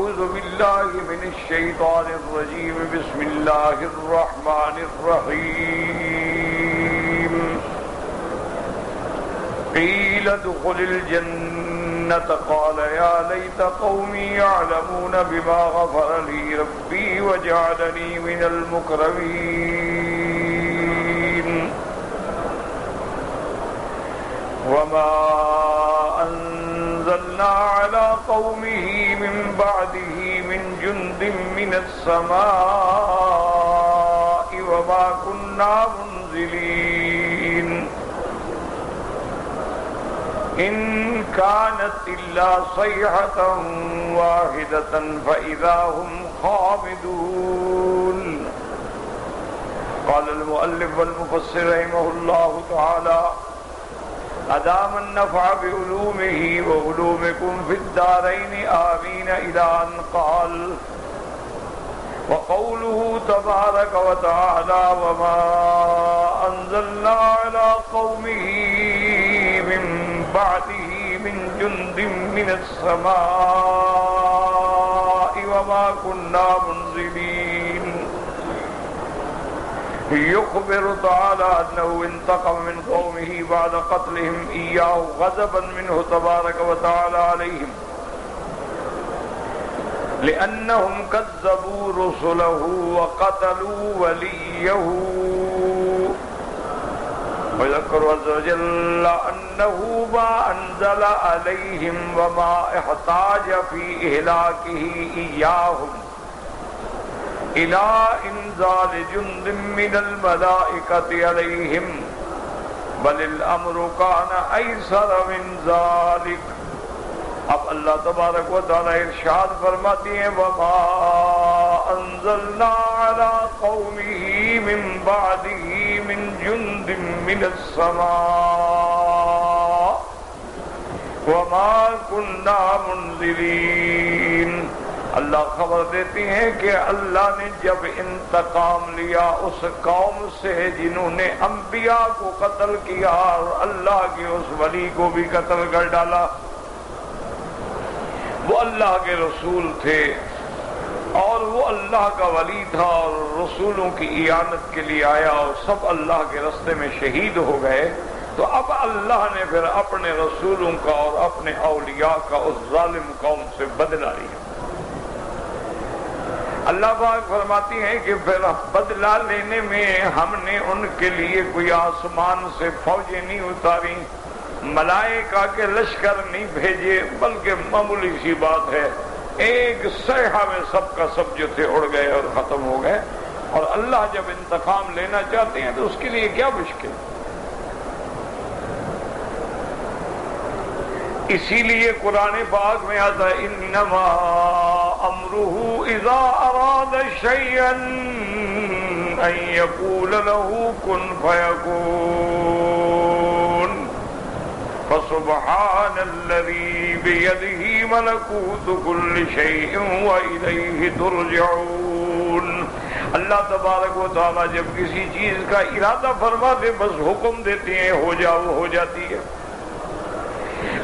أعوذ بالله من الشيطان الرجيم بسم الله الرحمن الرحيم قيل ادخل الجنة قال يا ليت قومي يعلمون بما غفر لي ربي وجعلني من المكرمين وما أنزلنا على قومه من بعده من جند من السماء وما كنا منزلين إن كانت إلا صيحة واحدة فإذا هم خامدون. قال المؤلف والمفسر رحمه الله تعالى أدام النفع بعلومه وعلومكم في الدارين آمين إلى أن قال وقوله تبارك وتعالى وما أنزلنا على قومه من بعده من جند من السماء وما كنا منزلين. يخبر تعالى أنه انتقم من قومه بعد قتلهم إياه غضبا منه تبارك وتعالى عليهم لأنهم كذبوا رسله وقتلوا وليه. ويذكر عز وجل أنه ما أنزل عليهم وما احتاج في إهلاكه إياهم إلى إنزال جند من الملائكة عليهم بل الأمر كان أيسر من ذلك. اب اللہ تبارک و تعالی ارشاد فرماتی ہیں وما انزلنا على قومه من بعده من جند من السماء وما كنا منزلين. اللہ خبر دیتی ہیں کہ اللہ نے جب انتقام لیا اس قوم سے جنہوں نے انبیاء کو قتل کیا اور اللہ کے اس ولی کو بھی قتل کر ڈالا. وہ اللہ کے رسول تھے اور وہ اللہ کا ولی تھا اور رسولوں کی اعانت کے لیے آیا اور سب اللہ کے راستے میں شہید ہو گئے. تو اب اللہ نے پھر اپنے رسولوں کا اور اپنے اولیاء کا اس ظالم قوم سے بدلہ لیا. اللہ پاک فرماتی ہیں کہ پھر بدلہ لینے میں ہم نے ان کے لیے کوئی آسمان سے فوجیں نہیں اتاری، ملائکہ کے لشکر نہیں بھیجے، بلکہ معمولی سی بات ہے ایک صیحہ میں سب کا سب جو تھے اڑ گئے اور ختم ہو گئے. اور اللہ جب انتقام لینا چاہتے ہیں تو اس کے لیے کیا مشکل. اسی لیے قرآن پاک میں آتا ہے انما امرہ اذا اراد شیئا ان یقول له کن فیکون فسبحان الذی بیدہ ملکوت کل شیء والیہ ترجعون. اللہ تبارک و تعالی جب کسی چیز کا ارادہ فرما دے بس حکم دیتے ہیں ہو جاؤ ہو جاتی ہے.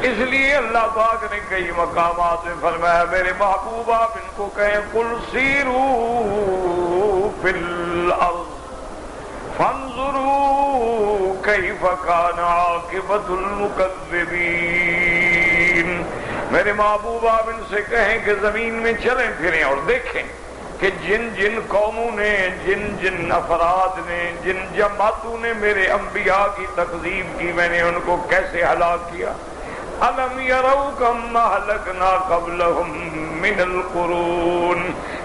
اس لیے اللہ پاک نے کئی مقامات میں فرمایا میرے محبوب آپ ان کو کہیں قل سیروا فی الارض فانظروا کیف کان عاقبۃ المکذبین. میرے محبوب آپ ان سے کہیں کہ زمین میں چلیں پھریں اور دیکھیں کہ جن جن قوموں نے جن جن افراد نے جن جماعتوں نے میرے انبیاء کی تکذیب کی میں نے ان کو کیسے ہلاک کیا. الم یروا کم اہلکنا قبلہم من القرون.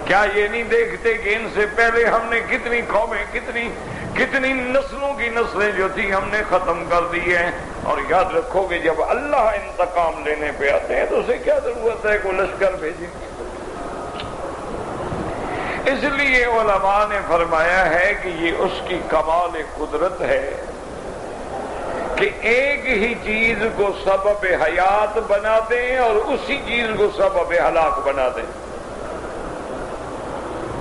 کیا یہ نہیں دیکھتے کہ ان سے پہلے ہم نے کتنی قومیں کتنی نسلوں کی نسلیں جو تھی ہم نے ختم کر دی ہیں. اور یاد رکھو کہ جب اللہ انتقام لینے پہ آتے ہیں تو اسے کیا ضرورت ہے کہ لشکر بھیجیں. اس لیے علماء نے فرمایا ہے کہ یہ اس کی کمال قدرت ہے کہ ایک ہی چیز کو سبب حیات بنا دیں اور اسی چیز کو سبب ہلاک بنا دیں.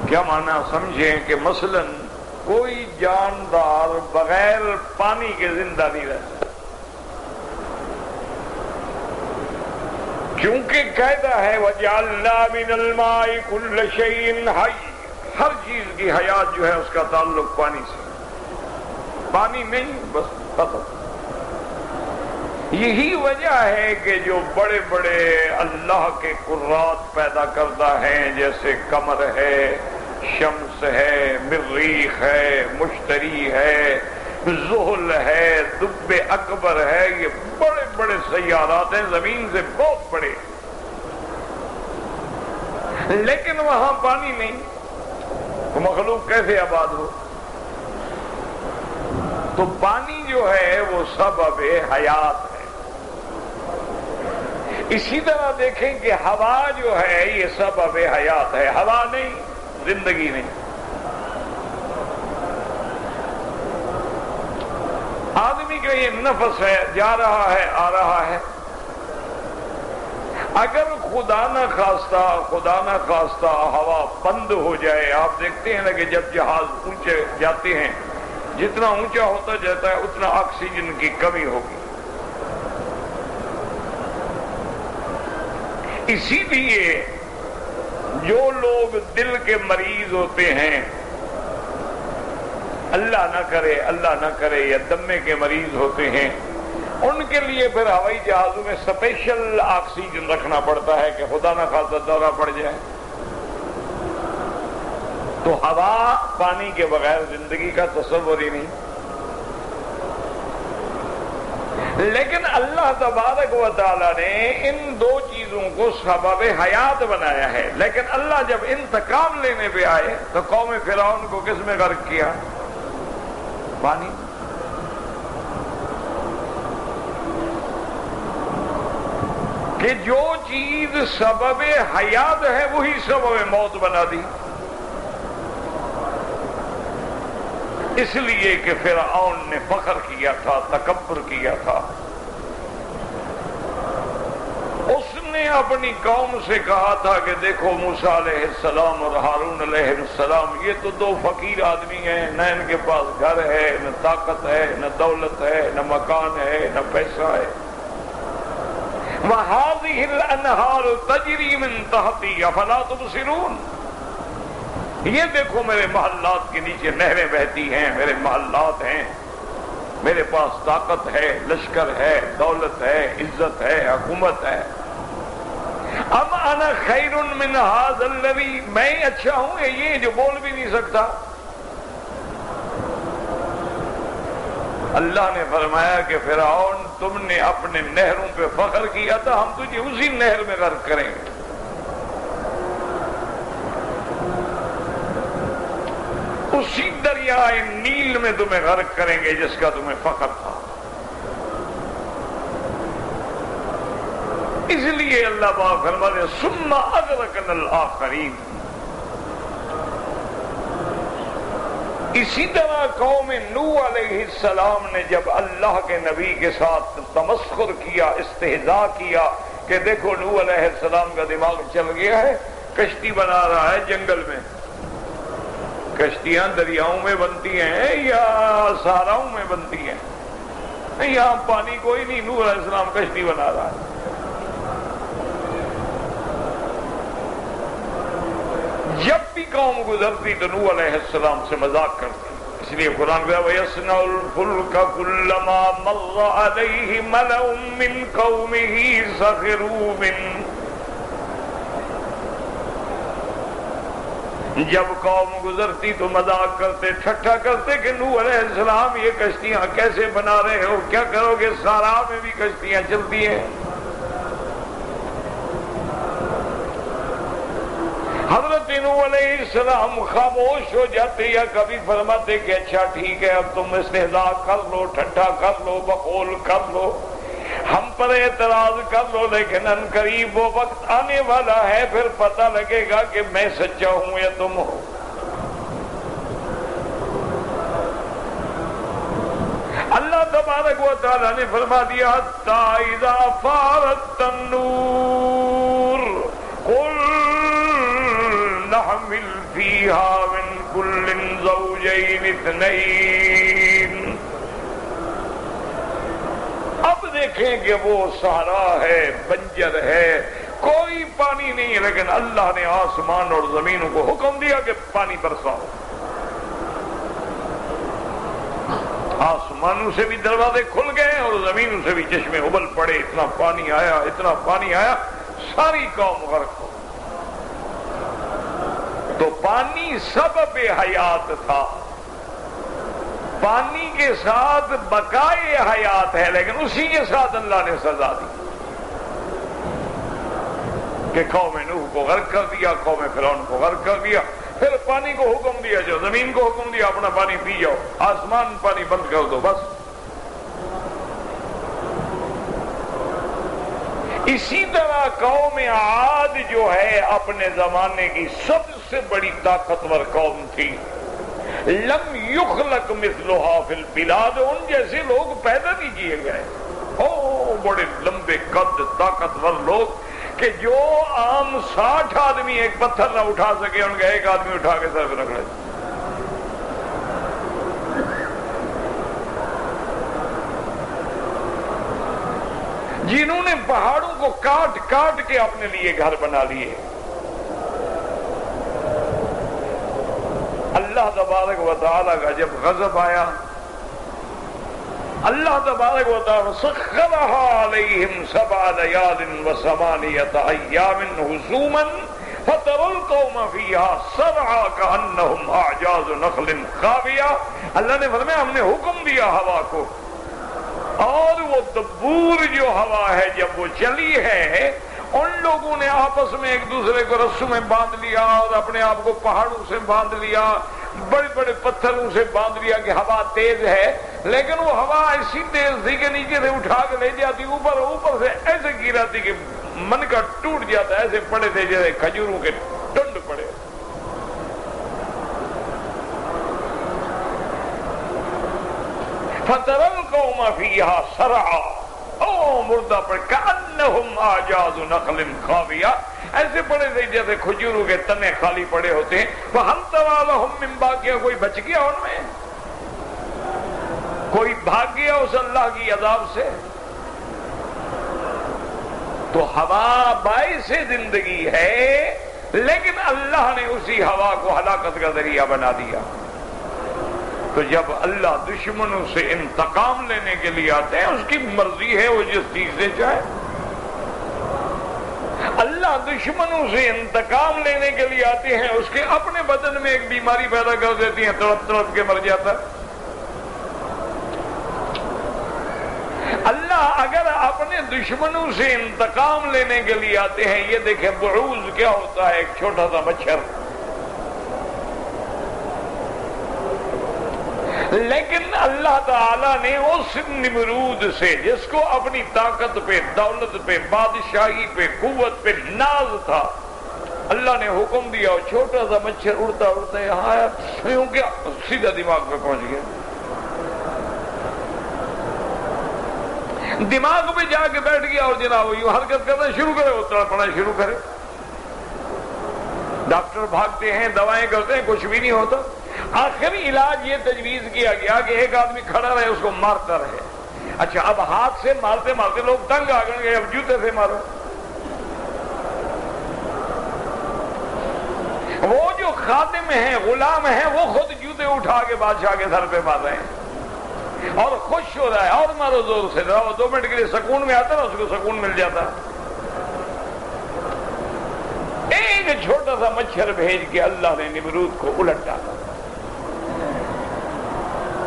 کیا معنی سمجھیں کہ مثلا کوئی جاندار بغیر پانی کے زندہ نہیں رہ سکتا. چونکہ قاعدہ ہے وَجَعَلْنَا مِنَ الْمَاءِ كُلَّ شَيْءٍ حَيٍّ، ہر چیز کی حیات جو ہے اس کا تعلق پانی سے، پانی نہیں بس ختم۔ یہی وجہ ہے کہ جو بڑے بڑے اللہ کے قرات پیدا کرتا ہے، جیسے قمر ہے، شمس ہے، مریخ ہے، مشتری ہے، زحل ہے، دب اکبر ہے، یہ بڑے بڑے سیارات ہیں، زمین سے بہت بڑے، لیکن وہاں پانی نہیں، تو مخلوق کیسے آباد ہو؟ تو پانی جو ہے وہ سبب حیات ہے۔ اسی طرح دیکھیں کہ ہوا جو ہے یہ سبب حیات ہے، ہوا نہیں زندگی نہیں۔ آدمی کا یہ نفس ہے، جا رہا ہے آ رہا ہے، اگر خدا نہ خواستہ ہوا بند ہو جائے، آپ دیکھتے ہیں نا کہ جب جہاز اونچے جاتے ہیں، جتنا اونچا ہوتا جاتا ہے اتنا آکسیجن کی کمی ہوگی۔ اسی لیے جو لوگ دل کے مریض ہوتے ہیں، اللہ نہ کرے یا دمے کے مریض ہوتے ہیں، ان کے لیے پھر ہوائی جہازوں میں اسپیشل آکسیجن رکھنا پڑتا ہے کہ خدا نہ خواستہ دورہ پڑ جائے۔ تو ہوا پانی کے بغیر زندگی کا تصور ہی نہیں۔ لیکن اللہ تبارک و تعالی نے ان دو چیزوں کو سبب حیات بنایا ہے، لیکن اللہ جب انتقام لینے پہ آئے تو قوم فرعون کو کس میں غرق کیا؟ پانی۔ کہ جو چیز سبب حیات ہے وہی سبب موت بنا دی، اس لیے کہ فرعون نے فخر کیا تھا، تکبر کیا تھا۔ اس نے اپنی قوم سے کہا تھا کہ دیکھو موسیٰ علیہ السلام اور ہارون علیہ السلام، یہ تو دو فقیر آدمی ہیں، نہ ان کے پاس گھر ہے، نہ طاقت ہے، نہ دولت ہے، نہ مکان ہے، نہ پیسہ ہے۔ وَهَذِهِ الْأَنْهَارُ تَجْرِي مِن تَحْتِي أَفَلَا تُبْصِرُونَ، یہ دیکھو میرے محلات کے نیچے نہریں بہتی ہیں، میرے محلات ہیں، میرے پاس طاقت ہے، لشکر ہے، دولت ہے، عزت ہے، حکومت ہے۔ ام انا خیر من هذا الذی، میں اچھا ہوں یا یہ جو بول بھی نہیں سکتا؟ اللہ نے فرمایا کہ فرعون تم نے اپنے نہروں پہ فخر کیا تھا، ہم تجھے اسی نہر میں غرق کریں گے۔ اسی دریائے نیل میں تمہیں غرق کریں گے جس کا تمہیں فخر تھا۔ اس لیے اللہ پاک فرماتے ہیں ثم اغرقنا الآخرین۔ اسی طرح قوم نوح علیہ السلام نے جب اللہ کے نبی کے ساتھ تمسخر کیا، استہزاء کیا کہ دیکھو نوح علیہ السلام کا دماغ چل گیا ہے، کشتی بنا رہا ہے جنگل میں۔ کشتیاں دریاؤں میں بنتی ہیں یا صحراؤں میں بنتی ہیں؟ یہاں پانی کوئی نہیں، نوح علیہ السلام کشتی بنا رہا ہے۔ جب بھی قوم گزرتی تو نوح علیہ السلام سے مذاق کرتی، اس لیے قرآن کہا وَيَصْنَعُ الْفُلْكَ كُلَّمَا مَرَّ عَلَيْهِ مَلَأٌ مِّن قَوْمِهِ سَخِرُوا مِنْهُ۔ جب قوم گزرتی تو مذاق کرتے، ٹھٹھا کرتے کہ نوح علیہ السلام یہ کشتیاں کیسے بنا رہے ہو، کیا کرو گے؟ صحرا میں بھی کشتیاں چلتی ہیں۔ حضرت نوح علیہ السلام خاموش ہو جاتے یا کبھی فرماتے کہ اچھا ٹھیک ہے اب تم استہزاء کر لو، ٹھٹھا کر لو، بقول کر لو، ہم پر اعتراض کر لو، لیکن ان قریب وہ وقت آنے والا ہے پھر پتہ لگے گا کہ میں سچا ہوں یا تم ہو۔ اللہ تبارک و تعالی نے فرما دیا حتی اذا فارت النور قل نحمل فیہا من کل زوجین اثنین۔ اب دیکھیں کہ وہ صحرا ہے، بنجر ہے، کوئی پانی نہیں ہے، لیکن اللہ نے آسمان اور زمینوں کو حکم دیا کہ پانی برساؤ۔ آسمانوں سے بھی دروازے کھل گئے اور زمینوں سے بھی چشمے ابل پڑے، اتنا پانی آیا، اتنا پانی آیا، ساری قوم غرق ہو۔ تو پانی سبب حیات تھا، پانی کے ساتھ بقائے حیات ہے، لیکن اسی کے ساتھ اللہ نے سزا دی کہ قوم نوح کو غرق کر دیا، قوم فرعون کو غرق کر دیا۔ پھر پانی کو حکم دیا، جو زمین کو حکم دیا اپنا پانی پی جاؤ، آسمان پانی بند کر دو، بس۔ اسی طرح قوم عاد جو ہے اپنے زمانے کی سب سے بڑی طاقتور قوم تھی، لم یخلق مثلھا فی البلاد، ان جیسے لوگ پیدا نہیں کیے گئے، بڑے لمبے قد طاقتور لوگ کہ جو عام 60 آدمی ایک پتھر نہ اٹھا سکے، ان کا ایک آدمی اٹھا کے سر پہ رکھ لے، جنہوں نے پہاڑوں کو کاٹ کاٹ کے اپنے لیے گھر بنا لیے۔ اللہ تبارک و تعالیٰ کا جب غضب آیا، اللہ تبارک و تعالیٰ سخرها علیہم 7 لیال و8 ایام حسوما فتری القوم فیہا صرعا کأنہم اعجاز نخل خاویہ۔ اللہ نے فرمایا ہم نے حکم دیا ہوا کو، اور وہ دبور جو ہوا ہے جب وہ چلی ہے، ان لوگوں نے آپس میں ایک دوسرے کو رسوں میں باندھ لیا اور اپنے آپ کو پہاڑوں سے باندھ لیا، بڑے بڑے پتھروں سے باندھ لیا کہ ہوا تیز ہے، لیکن وہ ہوا ایسی تیز تھی کہ نیچے سے اٹھا کے لے جاتی، اوپر اوپر سے ایسے گراتی کہ من کا ٹوٹ جاتا، ایسے پڑے تھے جیسے کھجوروں کے ٹنڈ پڑے۔ فتری القوم فیہا صرعا، مردہ پر کأنہم اعجاز نخل خاویہ، ایسے پڑے تھے جیسے کھجوروں کے تنے خالی پڑے ہوتے ہیں۔ فہل تری لہم من باقیہ، کوئی بچ گیا ان میں؟ کوئی بھاگ گیا اس اللہ کی عذاب سے؟ تو ہوا باعث زندگی ہے، لیکن اللہ نے اسی ہوا کو ہلاکت کا ذریعہ بنا دیا۔ تو جب اللہ دشمنوں سے انتقام لینے کے لیے آتے ہیں، اس کی مرضی ہے وہ جس چیز سے چاہے۔ اللہ دشمنوں سے انتقام لینے کے لیے آتے ہیں، اس کے اپنے بدن میں ایک بیماری پیدا کر دیتی ہیں، تڑپ تڑپ کے مر جاتا ہے۔ اللہ اگر اپنے دشمنوں سے انتقام لینے کے لیے آتے ہیں، یہ دیکھیں بعوض کیا ہوتا ہے، ایک چھوٹا سا مچھر، لیکن اللہ تعالیٰ نے اس نمرود سے جس کو اپنی طاقت پہ، دولت پہ، بادشاہی پہ، قوت پہ ناز تھا، اللہ نے حکم دیا، اور چھوٹا سا مچھر اڑتا اڑتا یہاں آیا، یوں کیا سیدھا دماغ میں پہنچ گیا، دماغ پہ جا کے بیٹھ گیا، اور جناب یوں حرکت کرنا شروع کرے، وہ تڑپنا شروع کرے۔ ڈاکٹر بھاگتے ہیں، دوائیں کرتے ہیں، کچھ بھی نہیں ہوتا۔ آخری علاج یہ تجویز کیا گیا کہ ایک آدمی کھڑا رہے، اس کو مارتا رہے۔ اچھا، اب ہاتھ سے مارتے مارتے لوگ تنگ آ گئے، اب جوتے سے مارو۔ وہ جو خادم ہیں، غلام ہیں، وہ خود جوتے اٹھا کے بادشاہ کے سر پہ مار رہے ہیں اور خوش ہو رہا ہے، اور مارو زور سے، 2 منٹ کے لیے سکون میں آتا نا، اس کو سکون مل جاتا۔ ایک چھوٹا سا مچھر بھیج کے اللہ نے نمرود کو الٹ ڈالا۔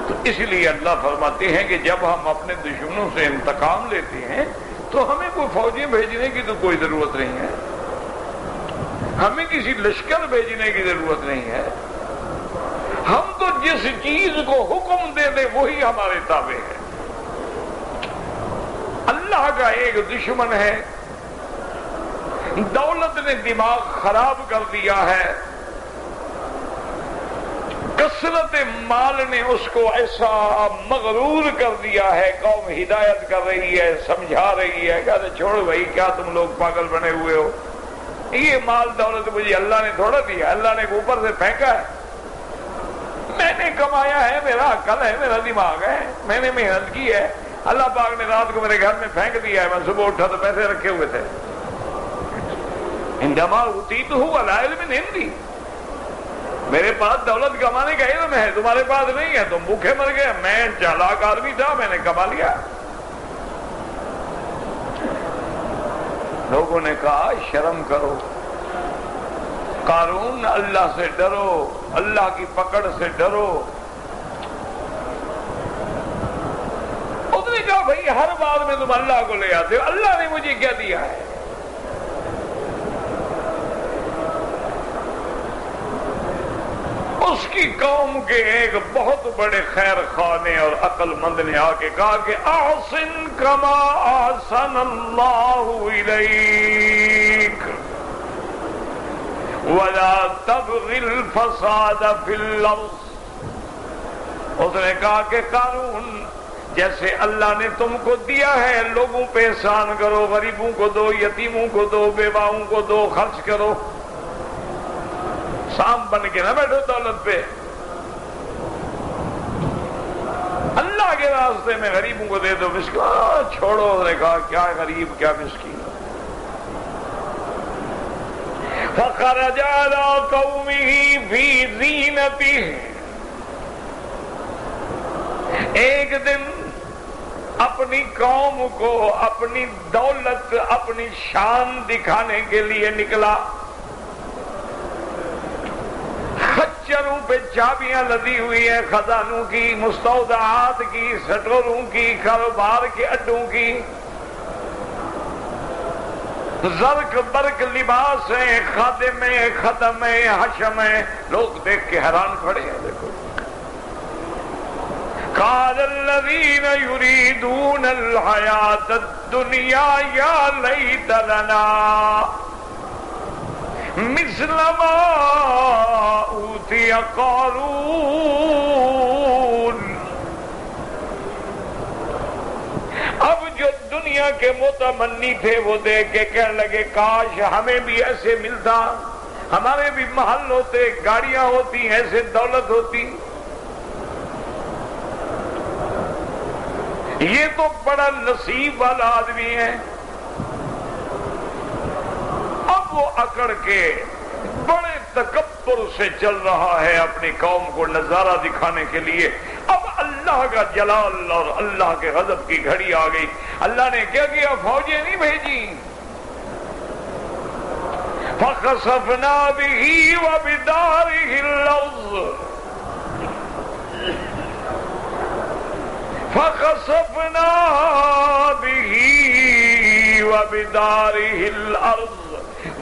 تو اس لیے اللہ فرماتے ہیں کہ جب ہم اپنے دشمنوں سے انتقام لیتے ہیں تو ہمیں کوئی فوجیں بھیجنے کی تو کوئی ضرورت نہیں ہے، ہمیں کسی لشکر بھیجنے کی ضرورت نہیں ہے، ہم تو جس چیز کو حکم دے دیں وہی ہمارے تابع ہے۔ اللہ کا ایک دشمن ہے، دولت نے دماغ خراب کر دیا ہے، کثرت مال نے اس کو ایسا مغرور کر دیا ہے، قوم ہدایت کر رہی ہے، سمجھا رہی ہے، کہتے چھوڑو بھائی، کیا تم لوگ پاگل بنے ہوئے ہو، یہ مال دولت مجھے اللہ نے تھوڑا دیا، اللہ نے اوپر سے پھینکا ہے، میں نے کمایا ہے، میرا عقل ہے، میرا دماغ ہے، میں نے محنت کی ہے، اللہ پاک نے رات کو میرے گھر میں پھینک دیا ہے، میں صبح اٹھا تو پیسے رکھے ہوئے تھے، انما اوتیتہ علی علم عندی، میرے پاس دولت کمانے کا علم ہے، تمہارے پاس نہیں ہے، تم بھوکے مر گئے، میں چالاک آدمی تھا، میں نے کما لیا۔ لوگوں نے کہا شرم کرو، قارون اللہ سے ڈرو، اللہ کی پکڑ سے ڈرو۔ اس نے کہا بھائی ہر بات میں تم اللہ کو لے آتے ہو، اللہ نے مجھے کیا دیا ہے؟ اس کی قوم کے ایک بہت بڑے خیر خواہ نے اور عقل مند نے آ کے کہا کہ احسن کما احسن اللہ الیک ولا تبغ الفساد فی الارض۔ اس نے کہا کہ قارون جیسے اللہ نے تم کو دیا ہے لوگوں پہ احسان کرو، غریبوں کو دو، یتیموں کو دو، بیواؤں کو دو، خرچ کرو، سانپ بن کے نہ بیٹھو دولت پہ۔ اللہ کے راستے میں غریبوں کو دے دو، مسکین چھوڑو۔ اس نے کہا کیا غریب کیا مسکین۔ فخرج علی قومہ فی زینتہ، ایک دن اپنی قوم کو اپنی دولت اپنی شان دکھانے کے لیے نکلا۔ خچروں پہ چابیاں لدی ہوئی ہیں، خزانوں کی، مستودعات کی، سٹوروں کی، کاروبار کے اڈوں کی، زرق برق لباس ہیں، خادم ہیں، ختم ہیں، حشم ہیں۔ لوگ دیکھ کے حیران کھڑے ہیں۔ دیکھو قال الذين يريدون الحياة الدنيا يا ليت لنا مثل ما اوتی قارون۔ اب جو دنیا کے متمنی تھے وہ دیکھ کے کہنے لگے کاش ہمیں بھی ایسے ملتا، ہمارے بھی محل ہوتے، گاڑیاں ہوتی، ایسے دولت ہوتی۔ یہ تو بڑا نصیب والا آدمی ہے۔ اب وہ اکڑ کے بڑے تکبر سے چل رہا ہے اپنی قوم کو نظارہ دکھانے کے لیے۔ اب اللہ کا جلال اور اللہ کے غضب کی گھڑی آ گئی۔ اللہ نے کیا کیا؟ فوجیں نہیں بھیجی۔ فخسفنا به وبداره الارض، فخسفنا به وبداره الارض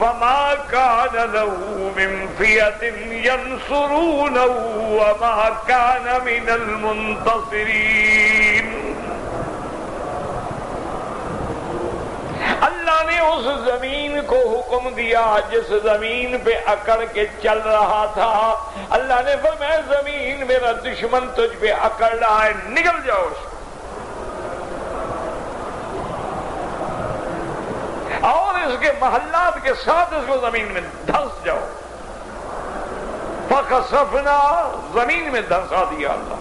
وما كان له من فئة ينصرونه وما كان من المنتصرين۔ اللہ نے اس زمین کو حکم دیا جس زمین پہ اکڑ کے چل رہا تھا۔ اللہ نے فرمایا زمین میرا دشمن تجھ پہ اکڑ رہا ہے، نکل جاؤ اس کو، اور اس کے محلات کے ساتھ اس کو زمین میں دھنس جاؤ۔ فخسفنا، زمین میں دھنسا دیا اللہ۔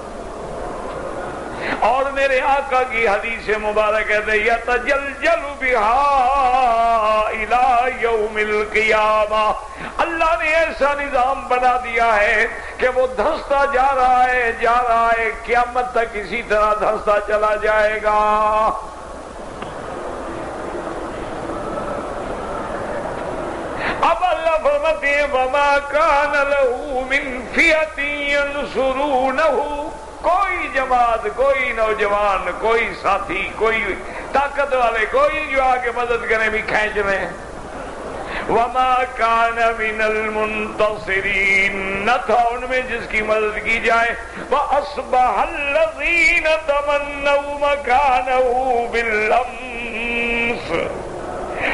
اور میرے آقا کی حدیث مبارک ہے یتجلجل بہا الی یوم القیامہ، اللہ نے ایسا نظام بنا دیا ہے کہ وہ دھنستا جا رہا ہے قیامت تک اسی طرح دھنستا چلا جائے گا۔ اب اللہ فرماتے ہیں وما کان لہ من فئۃ ینصرونہ، کوئی جماعت، کوئی نوجوان، کوئی ساتھی، کوئی طاقت والے، کوئی جو آگے مدد کرنے بھی کھینچ رہے ہیں۔ وما کان من المنتصرین، نہ تھا ان میں جس کی مدد کی جائے۔ وَأَصْبَحَ الَّذِينَ تَمَنَّوْا مَكَانَهُ بِالْأَمْسِ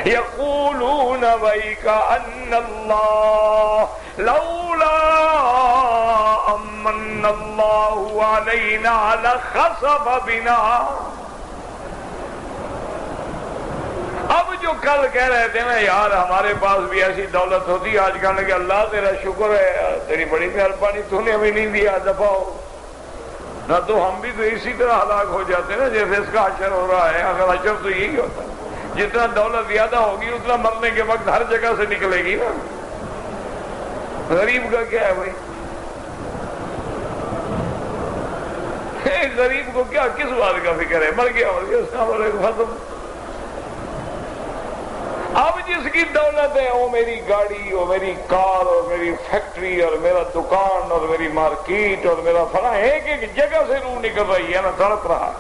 يَقُولُونَ وَيْكَأَنَّ اللَّهَ لَوْلَا أَمَّنَّ اللَّهُ عَلَيْنَا لَخَسَفَ بِنَا۔ اب جو کل کہہ رہے تھے نا یار ہمارے پاس بھی ایسی دولت ہوتی، آج کہنے کہ اللہ تیرا شکر ہے، تیری بڑی مہربانی، تو نے ہمیں نہیں دیا، دفعہ ہو، نہ تو ہم بھی تو اسی طرح ہلاک ہو جاتے نا جیسے اس کا حشر ہو رہا ہے۔ اگر حشر تو یہی ہوتا ہے، جتنا دولت زیادہ ہوگی اتنا مرنے کے وقت ہر جگہ سے نکلے گی نا. غریب کا کیا ہے بھائی؟ غریب کو کیا کس بات کا فکر ہے؟ مر گیا اس کا ختم. اب جس کی دولت ہے وہ میری گاڑی اور میری کار اور میری فیکٹری اور میرا دکان اور میری مارکیٹ اور میرا فلاں ایک ایک جگہ سے روح نکل رہی ہے نا، تڑپ رہا.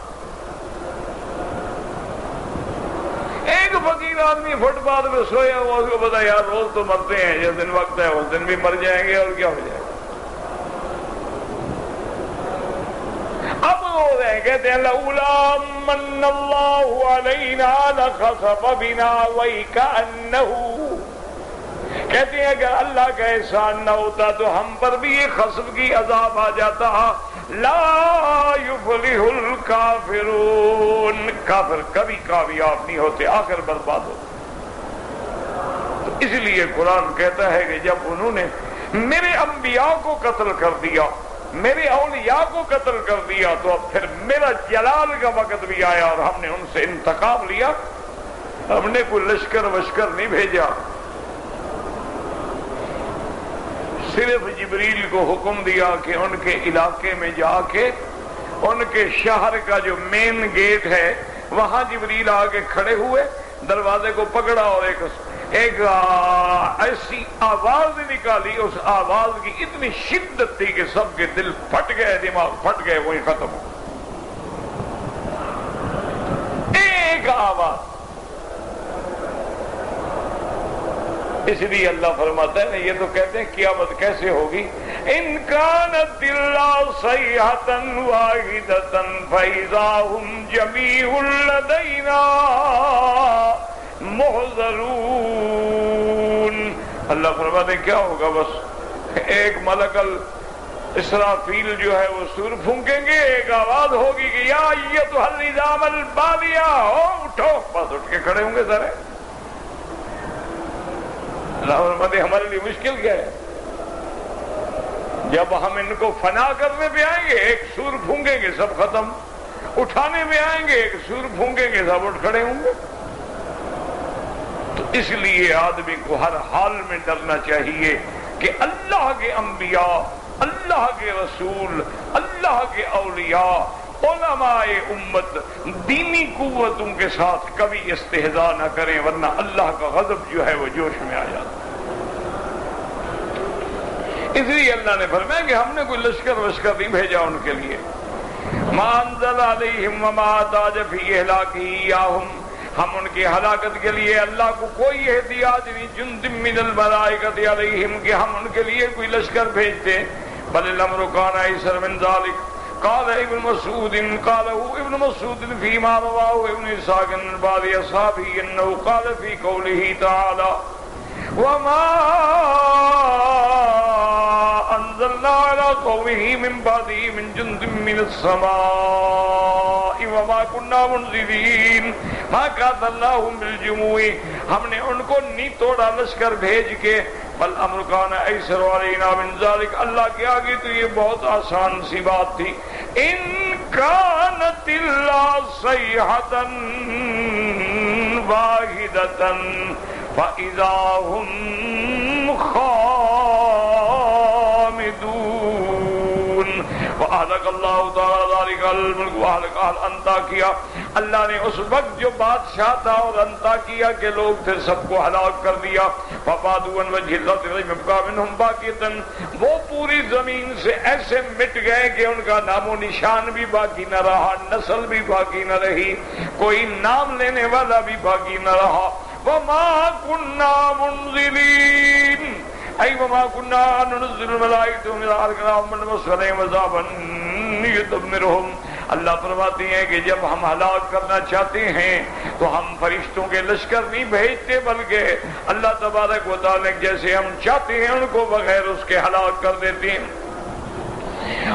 ایک فقیر آدمی فٹ پاتھ میں سویا ہوا، اس کو پتا یار روز تو مرتے ہیں، جس دن وقت ہے اس دن بھی مر جائیں گے اور کیا ہو جائے گا. اب وہ رہے کہتے ہیں لولا من اللہ علینا لخسف بنا وَإِكَأَنَّهُ، کہتے ہیں اگر اللہ کا احسان نہ ہوتا تو ہم پر بھی یہ خسف کی عذاب آ جاتا. لا یفلح الکافرون، کافر کبھی کامیاب نہیں ہوتے، آخر برباد ہوتے. تو اس لیے قرآن کہتا ہے کہ جب انہوں نے میرے انبیاء کو قتل کر دیا، میرے اولیاء کو قتل کر دیا، تو اب پھر میرا جلال کا وقت بھی آیا اور ہم نے ان سے انتقام لیا. ہم نے کوئی لشکر وشکر نہیں بھیجا، صرف جبریل کو حکم دیا کہ ان کے علاقے میں جا کے ان کے شہر کا جو مین گیٹ ہے وہاں جبریل آ کے کھڑے ہوئے، دروازے کو پکڑا اور ایک ایسی آواز نکالی. اس آواز کی اتنی شدت تھی کہ سب کے دل پھٹ گئے، دماغ پھٹ گئے، وہی ختم ہو. ایک آواز. اس لیے اللہ فرماتا ہے یہ تو کہتے ہیں قیامت کیسے ہوگی. ان کانت الا صیحۃ واحدۃ فاذا هم جميع لدینا محضرون. اللہ فرماتے کیا ہوگا، بس ایک ملک اسرافیل جو ہے وہ سور پھونکیں گے، ایک آواز ہوگی کہ یا ایتھا النظام البالیہ، اٹھو، بس اٹھ کے کھڑے ہوں گے سارے. اللہ فرماتے ہمارے لیے مشکل کیا ہے، جب ہم ان کو فنا کرنے پہ آئیں گے ایک سور پھونکیں گے سب ختم، اٹھانے میں آئیں گے ایک سور پھونکیں گے سب اٹھ کھڑے ہوں گے. تو اس لیے آدمی کو ہر حال میں ڈرنا چاہیے کہ اللہ کے انبیاء، اللہ کے رسول، اللہ کے اولیاء، علماء امت دینی قوتوں کے ساتھ کبھی استہزاء نہ کریں، ورنہ اللہ کا غضب جو ہے وہ جوش میں آ جاتا. اس لیے اللہ نے فرمایا کہ ہم نے کوئی لشکر وشکر نہیں بھیجا ان کے لیے. ما انزل علیہم وما احتاج فی اہلاکہم، ہم ان کی ہلاکت کے لیے اللہ کو کوئی احتیاج نہیں. جند من الملائکۃ علیہم، کہ ہم ان کے لیے کوئی لشکر بھیجتے. بل الامر کان ایسر من ذلک. قال ابن مسعود قاله ابن مسعود فيما رواه ابن اسحاق عن بعض اصحابه انه قال في قوله تعالى وما انزلنا على قومه من بعده من جند من السماء وما كنا منزلين ما كان الله بالجموع، ہم نے ان کو نہیں توڑا لشکر بھیج کے. بل امر کان ایسر علینا من ذلک، اللہ کے آگے تو یہ بہت آسان سی بات تھی. ان کانت الا صیحۃ واحدۃ فاذا هم خامدون واہلک اللہ تعالی ذلک الملک واہلک اہل انطاکیہ. اللہ نے اس وقت جو بادشاہ تھا اور انطاکیہ کے لوگ تھے سب کو ہلاک کر دیا. فبادوا عن وجہ الارض لم يبق منهم باقیۃ، وہ پوری زمین سے ایسے مٹ گئے کہ ان کا نام و نشان بھی باقی نہ رہا، نسل بھی باقی نہ رہی، کوئی نام لینے والا بھی باقی نہ رہا. وما كنا منزلین، ای وما كنا ننزل الملائکۃ اذا ارسلناهم مرسلین وعذابا یدمرهم. اللہ فرماتے ہیں کہ جب ہم ہلاک کرنا چاہتے ہیں تو ہم فرشتوں کے لشکر نہیں بھیجتے، بلکہ اللہ تبارک و تعالی جیسے ہم چاہتے ہیں ان کو بغیر اس کے ہلاک کر دیتے ہیں.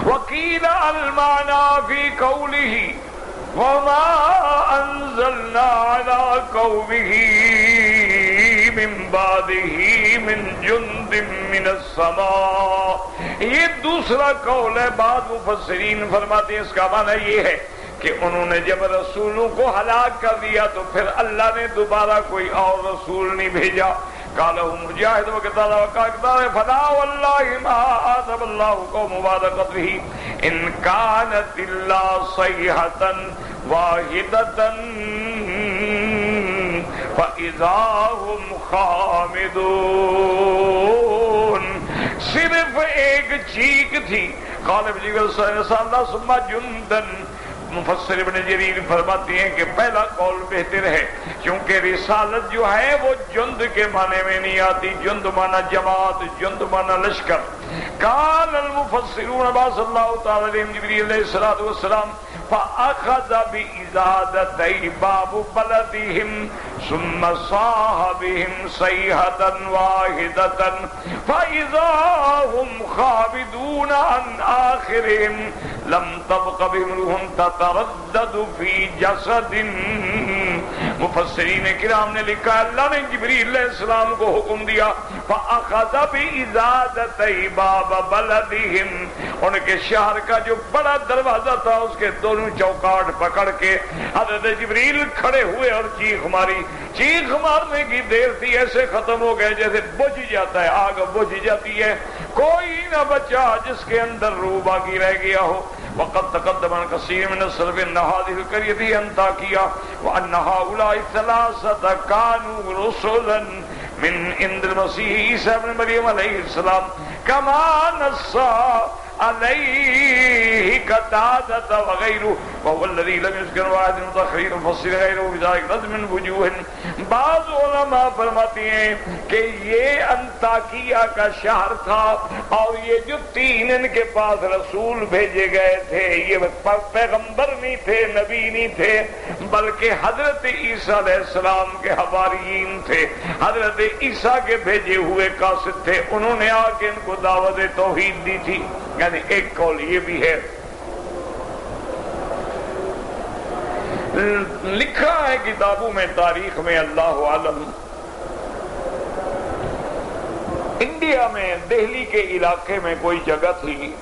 وقیل المعنى فی قوله وما انزلنا على قومه من بعده من جند من السماء. یہ دوسرا قول ہے. بعض مفسرین فرماتے ہیں اس کا معنی یہ ہے کہ انہوں نے جب رسولوں کو ہلاک کر دیا تو پھر اللہ نے دوبارہ کوئی اور رسول نہیں بھیجا. قالہ مجاہد وقتال وقال فلا واللہ ما آذب اللہ قوم بعد قتلہ ان کانت الا صیحة واحدة فاذا هم خامدون. صرف ایک چیخ تھی. غالب جی ثم جندن. مفسر ابن جریر فرماتے ہیں کہ پہلا قول بہتر ہے کیونکہ رسالت جو ہے وہ جند کے معنی میں نہیں آتی. جند معنی جماعت، جند معنی لشکر. قال المفسرون بعث اللہ تعالی علیہم جبریل علیہ السلام فأخذ بإزادتي باب بلدهم ثم صاح بهم صيحة واحدة فإذا هم خابدون عن آخرهم لم تبق بهم روح تتردد في جسد. مفسرین کرام نے لکھا اللہ نے جبریل علیہ السلام کو حکم دیا فأخذ بإزادتي باب بلدهم، ان کے شہر کا جو بڑا دروازہ تھا اس کے دونوں چوکاٹ پکڑ کے حضرت جبریل کھڑے ہوئے اور چیخ ماری. چیخ مارنے کی دیر تھی ایسے ختم ہو گئے جیسے بجھ جاتا ہے، آگ بجھ جاتی ہے، کوئی نہ بچا جس کے اندر روح باقی رہ گیا ہو. وقد تقدم عن كثير من السلف ان هذه القرية انطاكية وان هؤلاء الثلاثة كانوا رسلا من عند المسيح عيسى ابن مريم عليه السلام كما نص عليه قتادة وغيره وهو الذي لم يذكر واحد من تخرير مفسر غيره بذلك رد من وجوه. بعض علماء فرماتے ہیں کہ یہ انطاکیہ کا شہر تھا اور یہ جو تین ان کے پاس رسول بھیجے گئے تھے یہ پیغمبر نہیں تھے، نبی نہیں تھے، بلکہ حضرت عیسیٰ علیہ السلام کے حواریین تھے، حضرت عیسیٰ کے بھیجے ہوئے قاصد تھے. انہوں نے آ کے ان کو دعوت توحید دی تھی. یعنی ایک قول یہ بھی ہے. لکھا ہے کتابوں میں تاریخ میں اللہ عالم انڈیا میں دہلی کے علاقے میں کوئی جگہ تھی،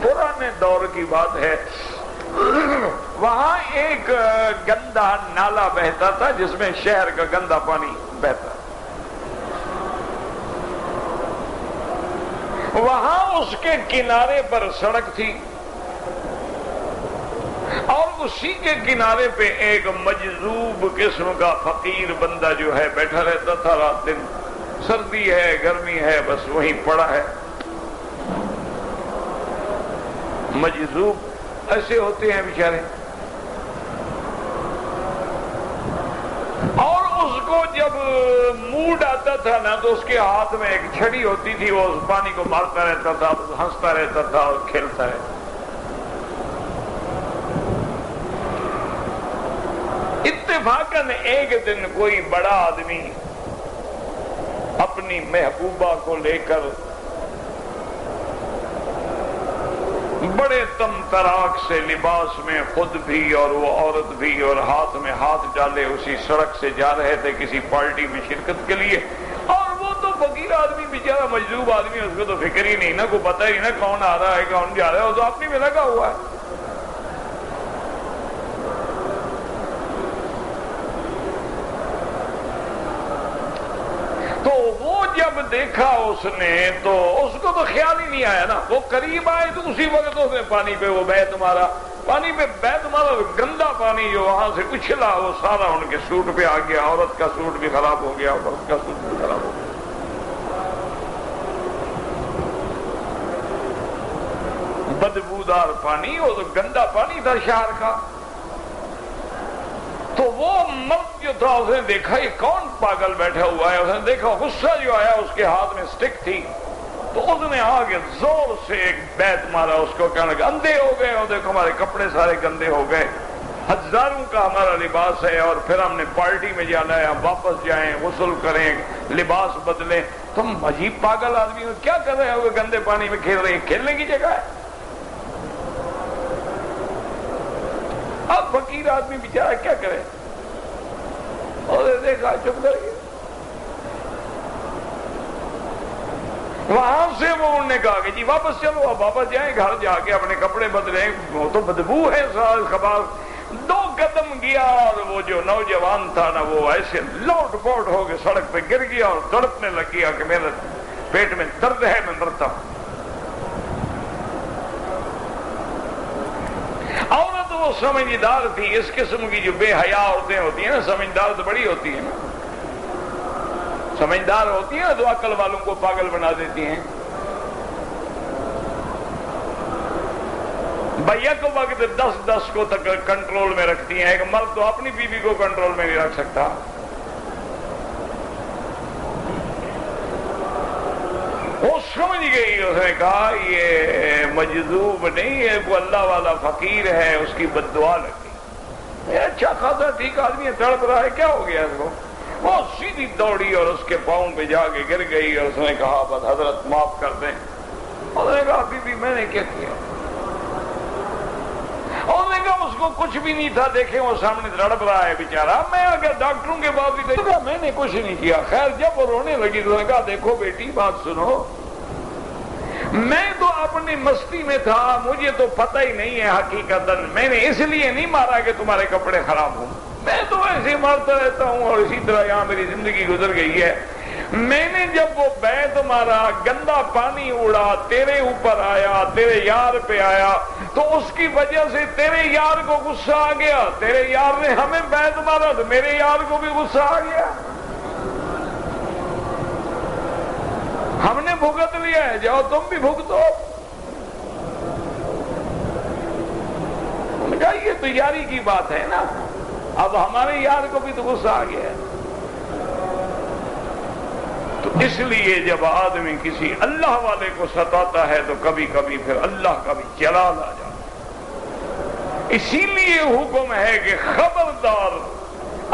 پرانے دور کی بات ہے، وہاں ایک گندا نالا بہتا تھا جس میں شہر کا گندا پانی بہتا. وہاں اس کے کنارے پر سڑک تھی اور اسی کے کنارے پہ ایک مجذوب قسم کا فقیر بندہ جو ہے بیٹھا رہتا تھا. رات دن سردی ہے گرمی ہے بس وہیں پڑا ہے. مجذوب ایسے ہوتے ہیں بیچارے. اور اس کو جب موڈ آتا تھا نا تو اس کے ہاتھ میں ایک چھڑی ہوتی تھی، وہ اس پانی کو مارتا رہتا تھا، ہنستا رہتا تھا اور کھیلتا رہتا. اتفاقاً ایک دن کوئی بڑا آدمی اپنی محبوبہ کو لے کر بڑے تم تراک سے لباس میں خود بھی اور وہ عورت بھی اور ہاتھ میں ہاتھ ڈالے اسی سڑک سے جا رہے تھے کسی پارٹی میں شرکت کے لیے. اور وہ تو فقیر آدمی بیچارہ مجذوب آدمی، اس کو تو فکر ہی نہیں نا، کو پتہ ہی نا کون آ رہا ہے کون جا رہا ہے، وہ تو اپنی میں لگا ہوا ہے. تو وہ جب دیکھا اس نے تو اس کو تو خیال ہی نہیں آیا نا. وہ قریب آئے تو اسی وقت اس نے پانی پہ وہ بیت مارا، پانی پہ بیت مارا، گندا پانی جو وہاں سے اچھلا وہ سارا ان کے سوٹ پہ آ گیا. عورت کا سوٹ بھی خراب ہو گیا، مرد کا سوٹ بھی خراب ہو گیا. بدبودار پانی، وہ تو گندا پانی تھا شہر کا. تو وہ مرد جو تھا اس نے دیکھا یہ کون پاگل بیٹھا ہوا ہے. اس نے دیکھا غصہ جو آیا، اس کے ہاتھ میں سٹک تھی تو اس نے آگے زور سے ایک بیت مارا اس کو. کہنے لگا اندھے ہو گئے ہو، دیکھو ہمارے کپڑے سارے گندے ہو گئے، ہزاروں کا ہمارا لباس ہے اور پھر ہم نے پارٹی میں جانا ہے، ہم واپس جائیں، غسل کریں، لباس بدلیں. تم عجیب پاگل آدمی ہو، کیا کر رہے ہو گندے پانی میں کھیل رہے ہیں؟ کھیلنے کی جگہ ہے. اب فقیر آدمی بیچارہ کیا کرے، اور دیکھا چپ کر گیا. وہاں سے وہ انہوں نے کہا کہ جی واپس چلو، اب واپس جائیں، گھر جا کے اپنے کپڑے بدلیں، وہ تو بدبو ہے سارا خبر۔ 2 قدم گیا اور وہ جو نوجوان تھا نا وہ ایسے لوٹ پوٹ ہو کے سڑک پہ گر گیا اور تڑپنے لگ گیا کہ میرے پیٹ میں درد ہے، میں مرتا ہوں۔ عورت وہ سمجھدار تھی، اس قسم کی جو بے حیا عورتیں ہوتی ہیں نا، سمجھدار تو بڑی ہوتی ہیں نا، سمجھدار ہوتی ہیں تو عقل والوں کو پاگل بنا دیتی ہیں۔ بیک وقت 10 کو تک کنٹرول میں رکھتی ہیں، ایک مرد تو اپنی بیوی کو کنٹرول میں نہیں رکھ سکتا۔ وہ سمجھ گئی، اس نے کہا یہ مجذوب نہیں ہے، وہ اللہ والا فقیر ہے، اس کی بد دعا لگ گئی۔ اچھا خاصا ٹھیک آدمی ہے، تڑپ رہا ہے، کیا ہو گیا اس کو؟ وہ سیدھی دوڑی اور اس کے پاؤں پہ جا کے گر گئی اور اس نے کہا بس حضرت معاف کر دیں۔ اس نے کہا بی میں نے کیا کیا؟ اس نے کہا اس کو کچھ بھی نہیں تھا، دیکھیں وہ سامنے تڑپ رہا ہے بیچارہ، میں اگر ڈاکٹروں کے بعد بھی دیکھا میں نے کچھ نہیں کیا۔ خیر جب وہ رونے لگی تو نے کہا دیکھو بیٹی بات سنو، میں تو اپنی مستی میں تھا، مجھے تو پتہ ہی نہیں ہے حقیقتاً، میں نے اس لیے نہیں مارا کہ تمہارے کپڑے خراب ہوں، میں تو ایسے مارتا رہتا ہوں اور اسی طرح یہاں میری زندگی گزر گئی ہے۔ میں نے جب وہ بیت مارا، گندا پانی اڑا، تیرے اوپر آیا، تیرے یار پہ آیا، تو اس کی وجہ سے تیرے یار کو غصہ آ گیا، تیرے یار نے ہمیں بیت مارا تو میرے یار کو بھی غصہ آ گیا، ہم نے بھگت لیا ہے، جاؤ تم بھی بھگتو۔ ان کا یہ تو یاری کی بات ہے نا، اب ہمارے یار کو بھی تو غصہ آ گیا ہے۔ تو اس لیے جب آدمی کسی اللہ والے کو ستاتا ہے تو کبھی کبھی پھر اللہ کا بھی جلال آ جاتا ہے۔ اسی لیے حکم ہے کہ خبردار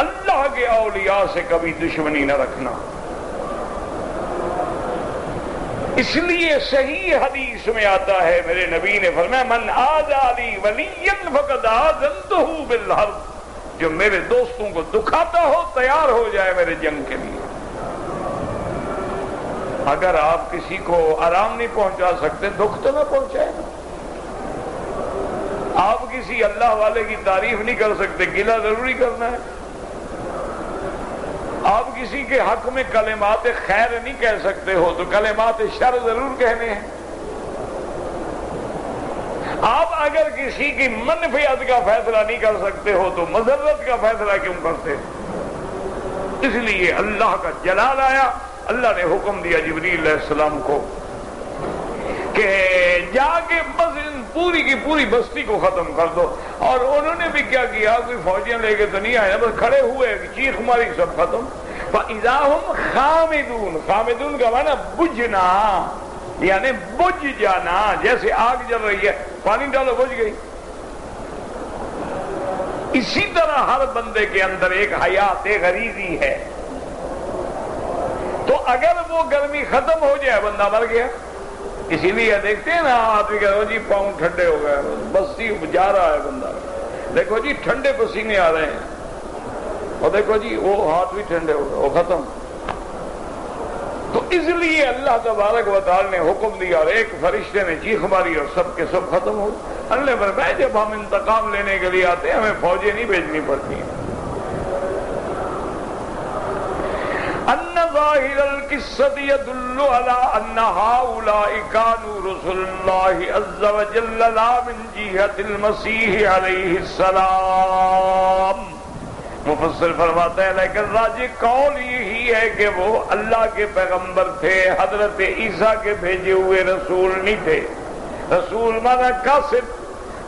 اللہ کے اولیاء سے کبھی دشمنی نہ رکھنا۔ اس لیے صحیح حدیث میں آتا ہے، میرے نبی نے فرمایا من آذى لي وليا فقد آذنته بالحرب، جو میرے دوستوں کو دکھاتا ہو تیار ہو جائے میرے جنگ کے لیے۔ اگر آپ کسی کو آرام نہیں پہنچا سکتے، دکھ تو نہ پہنچائے نا۔ آپ کسی اللہ والے کی تعریف نہیں کر سکتے، گلہ ضروری کرنا ہے۔ آپ کسی کے حق میں کلمات خیر نہیں کہہ سکتے ہو تو کلمات شر ضرور کہنے ہیں۔ آپ اگر کسی کی منفعت کا فیصلہ نہیں کر سکتے ہو تو مضرت کا فیصلہ کیوں کرتے؟ اس لیے اللہ کا جلال آیا، اللہ نے حکم دیا جبریل علیہ السلام کو کہ جا کے بس پوری کی پوری بستی کو ختم کر دو، اور انہوں نے بھی کیا کیا، کوئی فوجیاں لے کے تو نہیں آئے، بس کھڑے ہوئے، چیخ ماری، سب ختم۔ فَإِذَا هُمْ خَامِدُونَ، خامدون کا معنی بجھنا، یعنی بجھ جانا، جیسے آگ جل رہی ہے، پانی ڈالو بجھ گئی۔ اسی طرح ہر بندے کے اندر ایک حیات غریزی ہے، تو اگر وہ گرمی ختم ہو جائے بندہ مر گیا۔ اسی لیے دیکھتے ہیں نا آدمی کہتے جی پاؤں ٹھنڈے ہو گئے، بستی جا رہا ہے بندہ، دیکھو جی ٹھنڈے پسینے آ رہے ہیں، اور دیکھو جی وہ ہاتھ بھی ٹھنڈے ہو گئے، وہ ختم۔ تو اس لیے اللہ تبارک و تعالی نے حکم دیا اور ایک فرشتے نے چیخ ماری اور سب کے سب ختم ہو۔ اللہ فرمایا جب ہم انتقام لینے کے لیے آتے ہیں ہمیں فوجیں نہیں بھیجنی پڑتی ہیں۔ ان ظاہر القصۃ يدل على ان هؤلاء كانوا رسل الله عز وجل لا من جهة المسیح علیہ السلام۔ مفسر فرماتا ہے لیکن راجح قول یہی ہے کہ وہ اللہ کے پیغمبر تھے، حضرت عیسیٰ کے بھیجے ہوئے رسول نہیں تھے۔ رسول مانا قاصد،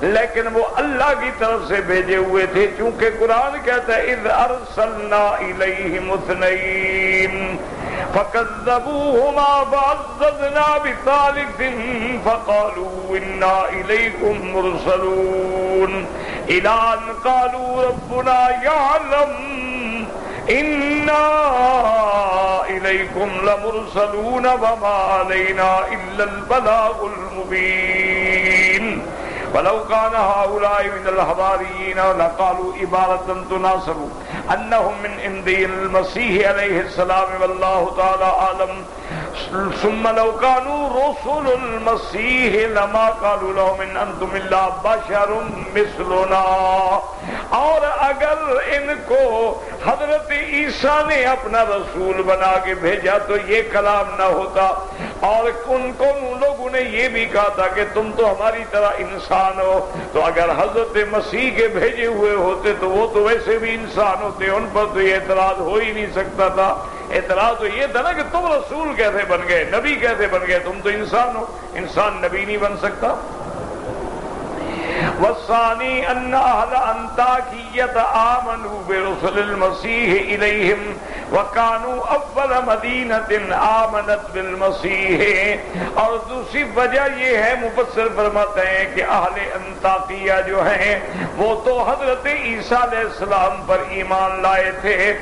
لیکن وہ اللہ کی طرف سے بھیجے ہوئے تھے، چونکہ قرآن کہتا ہے اذ ارسلنا الیہم اثنین فکذبوہما فعززنا بثالث فقالوا انا الیکم مرسلون الی ان قالوا ربنا یعلم انا الیکم لمرسلون وما علینا الا البلاغ المبین ولو كان هؤلاء من الحواریین لقالوا عبارة تناسب انہم من عند المسیح علیہ السلام واللہ تعالی عالم ثم لو كانوا رسل المسیح لما قالوا لهم ان انتم الا بشر مثلنا. اور اگر ان کو حضرت عیسیٰ نے اپنا رسول بنا کے بھیجا تو یہ کلام نہ ہوتا، اور ان لوگوں نے یہ بھی کہا تھا کہ تم تو ہماری طرح انسان ہو. تو اگر حضرت مسیح کے بھیجے ہوئے ہوتے تو وہ تو ویسے بھی انسان ہوتے، ان پر تو یہ اعتراض ہو ہی نہیں سکتا تھا. اعتراض تو یہ تھا نا کہ تم رسول کیسے بن گئے، نبی کیسے بن گئے، تم تو انسان ہو، انسان نبی نہیں بن سکتا. والثانی ان اہل انطاکیۃ آمنوا برسل المسیح الیہم وکانوا اول مدینۃ آمنت بالمسیح. اور دوسری وجہ یہ ہے، مفسر فرماتے ہیں کہ اہل انطاکیہ جو ہیں وہ تو حضرت عیسیٰ علیہ السلام پر ایمان لائے تھے،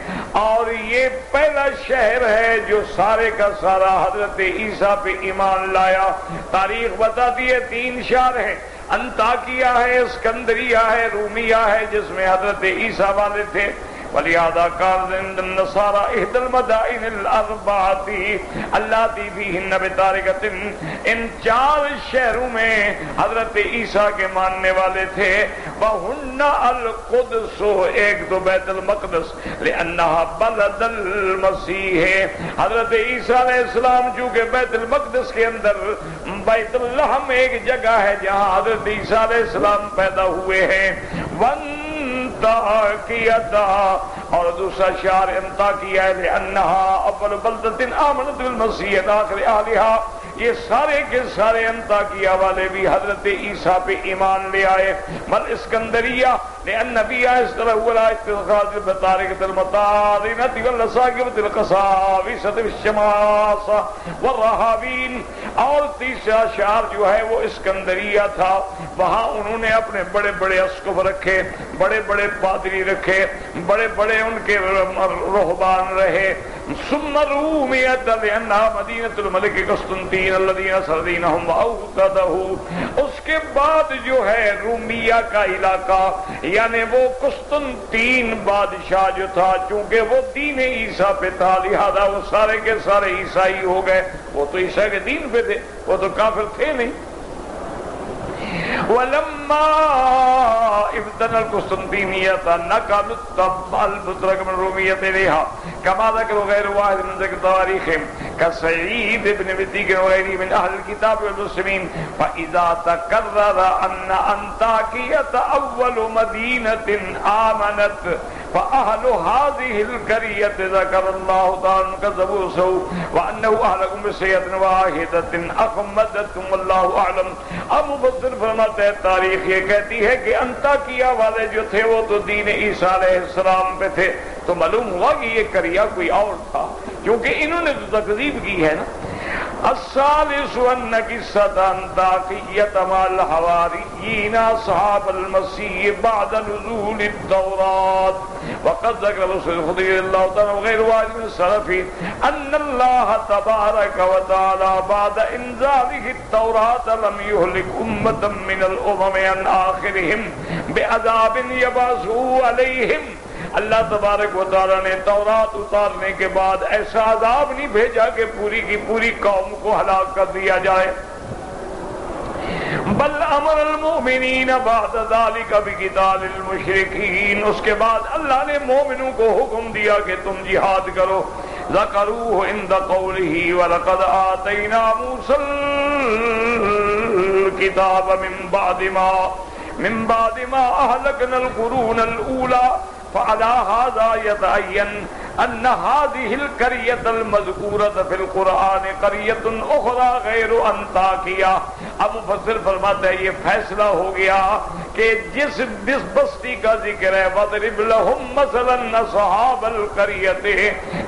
اور یہ پہلا شہر ہے جو سارے کا سارا حضرت عیسیٰ پہ ایمان لایا. تاریخ بتاتی ہے 3 شہر ہیں، انطاکیہ ہے، اسکندریہ ہے، رومیہ ہے، جس میں حضرت عیسیٰ والے تھے. ولہذا كان عند النصارى احدى المدائن الاربعه التي فيهن بطارقة، ان 4 شہروں میں حضرت عیسیٰ کے ماننے والے تھے. وهن القدس، ایک تو بیت المقدس، لأنها بلد المسیح. حضرت عیسیٰ علیہ السلام چونکہ بیت المقدس کے اندر بیت اللحم ایک جگہ ہے جہاں حضرت عیسیٰ علیہ السلام پیدا ہوئے ہیں. اور دوسرا شہر انطاکیہ ہے، لأنها اول بلدۃ آمنت بالمسیح آخر اہلها. یہ سارے کے سارے انطاکیہ والے بھی حضرت عیسیٰ پہ ایمان لے آئے. بل اسکندریہ لأن نبی اس طرح ہوا اتخاذ بطارقۃ المطارنۃ واللصاقبۃ القساوسۃ والشماس والرہابین. اور تیسرا شہر جو ہے وہ اسکندریہ تھا، وہاں انہوں نے اپنے بڑے بڑے اسقف رکھے، بڑے بڑے پادری رکھے، بڑے بڑے ان کے رہبان رہے. ثم رومیت لأنها مدینۃ الملک قسطنطین الذین سردینہم واوتدہ. اس کے بعد جو ہے رومیہ کا علاقہ، یعنی وہ قسطنطین بادشاہ جو تھا، چونکہ وہ دین عیسیٰ پہ تھا لہذا وہ سارے کے سارے عیسائی ہو گئے. وہ تو عیسیٰ کے دین پہ تھے، وہ تو کافر تھے نہیں. ولما ابتدى القسطنطينية نقلوا البطرق من الرومية إليها كما ذكر غير واحد من ذكر تواريخهم كسعيد بن بديك وغيره من أهل الكتاب والمسلمين. فإذا تكرر أن أنطاكية أول مدينة آمنت فأهل هذه القرية ذكر الله تعالى كذبوا سوء وأنه أهلكم بسيئة واحدة أخمدتهم والله أعلم. اب مفسر فرماتے ہیں تاریخ یہ کہتی ہے کہ انطاکیہ والے جو تھے وہ تو دین عیسیٰ علیہ السلام پہ تھے. تو معلوم ہوا کہ یہ قریہ کوئی اور تھا، کیونکہ انہوں نے تو تکذیب کی ہے نا. الثالث ان قصة انطاکیہ مع الحواریین اصحاب المسیح بعد نزول التوراۃ. وقد ذكر رسول الخضر الله تعالى وغير واحد من السلف ان الله تبارك وتعالى بعد انزاله التوراة لم يهلك امة من الامم عن اخرهم بعذاب يبعثه عليهم. اللہ تبارک و تعالیٰ نے تورات اتارنے کے بعد ایسا عذاب نہیں بھیجا کہ پوری کی پوری قوم کو ہلاک کر دیا جائے. بل امر المؤمنین بعد ذلك بقتال المشرکین. اس کے بعد اللہ نے مومنوں کو حکم دیا کہ تم جہاد کرو. ذکروه عند قوله ولقد آتینا موسى الكتاب من بعد ما اهلكنا القرون الاولى. فعلى هذا يتعين ان هذه القرية المذكورة في القرآن قرية اخرى غير انطاکیہ. اب مفسر فرماتا ہے یہ فیصلہ ہو گیا کہ جس بستی کا ذکر ہے وَضْرِبْ لَهُمْ مَثَلًا أَصْحَابَ الْقَرْيَةِ،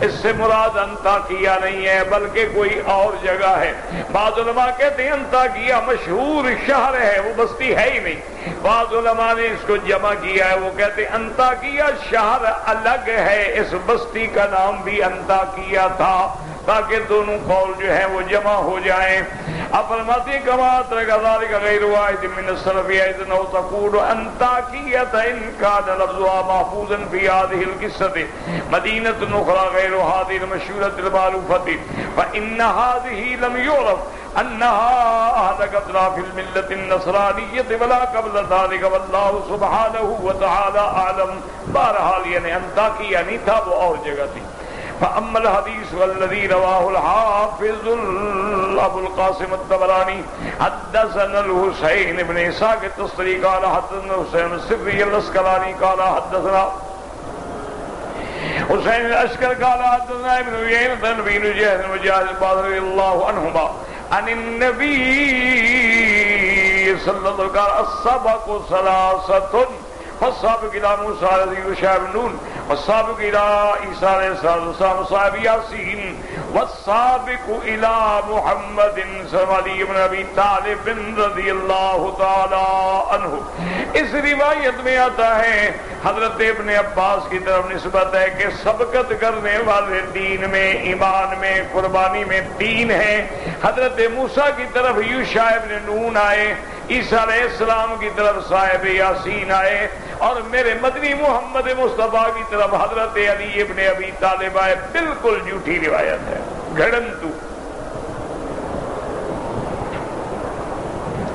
اس سے مراد انطاکیہ نہیں ہے بلکہ کوئی اور جگہ ہے. بعض علماء کہتے ہیں انطاکیہ مشہور شہر ہے، وہ بستی ہے ہی نہیں. بعض علماء نے اس کو جمع کیا ہے، وہ کہتے ہیں انطاکیہ شہر الگ ہے، اس بستی کا نام بھی انطاکیہ تھا. تاکہ دونوں قول جو ہیں وہ جمع ہو جائیں. اب فرماتے ہیں کما ترک ذلك غیر واحد من السلف اذن او تقول انطاکیۃ ان کان لفظها محفوظا في هذه القصه مدینۃ اخرى غیر هذه المشهورۃ المعروفۃ فان هذه لم يعرف انها اهلكتنا في الملة النصرانية ولا قبل ذلك والله سبحانه وتعالى اعلم. بہرحال یعنی انطاکیہ نہیں تھا، وہ اور جگہ تھی. فأما الحديث والذي رواه الحافظ أبو القاسم الطبراني حدثنا الحسين بن إسحاق التستري قال حدثنا حسين السري الأسقلاني قال حدثنا حسين الأشكر قال حدثنا ابن عيينة عن ابي نجيح مجاهد رضي الله عنهما عن النبي صلى الله عليه وسلم قال السبق ثلاثة والسابق الى موسى عليه يوشع بن نون والسابق الى عيسى عليه السلام صاحب ياسين والسابق الى محمد علي بن ابي طالب رضی اللہ تعالی عنہ. اس روایت میں آتا ہے حضرت ابن عباس کی طرف نسبت ہے کہ سبقت کرنے والے دین میں، ایمان میں، قربانی میں تین ہیں. حضرت موسیٰ کی طرف یوشع ابن نون آئے، عیسیٰ علیہ السلام کی طرف صاحب یاسین آئے، اور میرے مدنی محمد مصطفیٰ کی طرف حضرت علی ابن ابی طالب آئے. بالکل جھوٹی روایت ہے، گھڑنتو.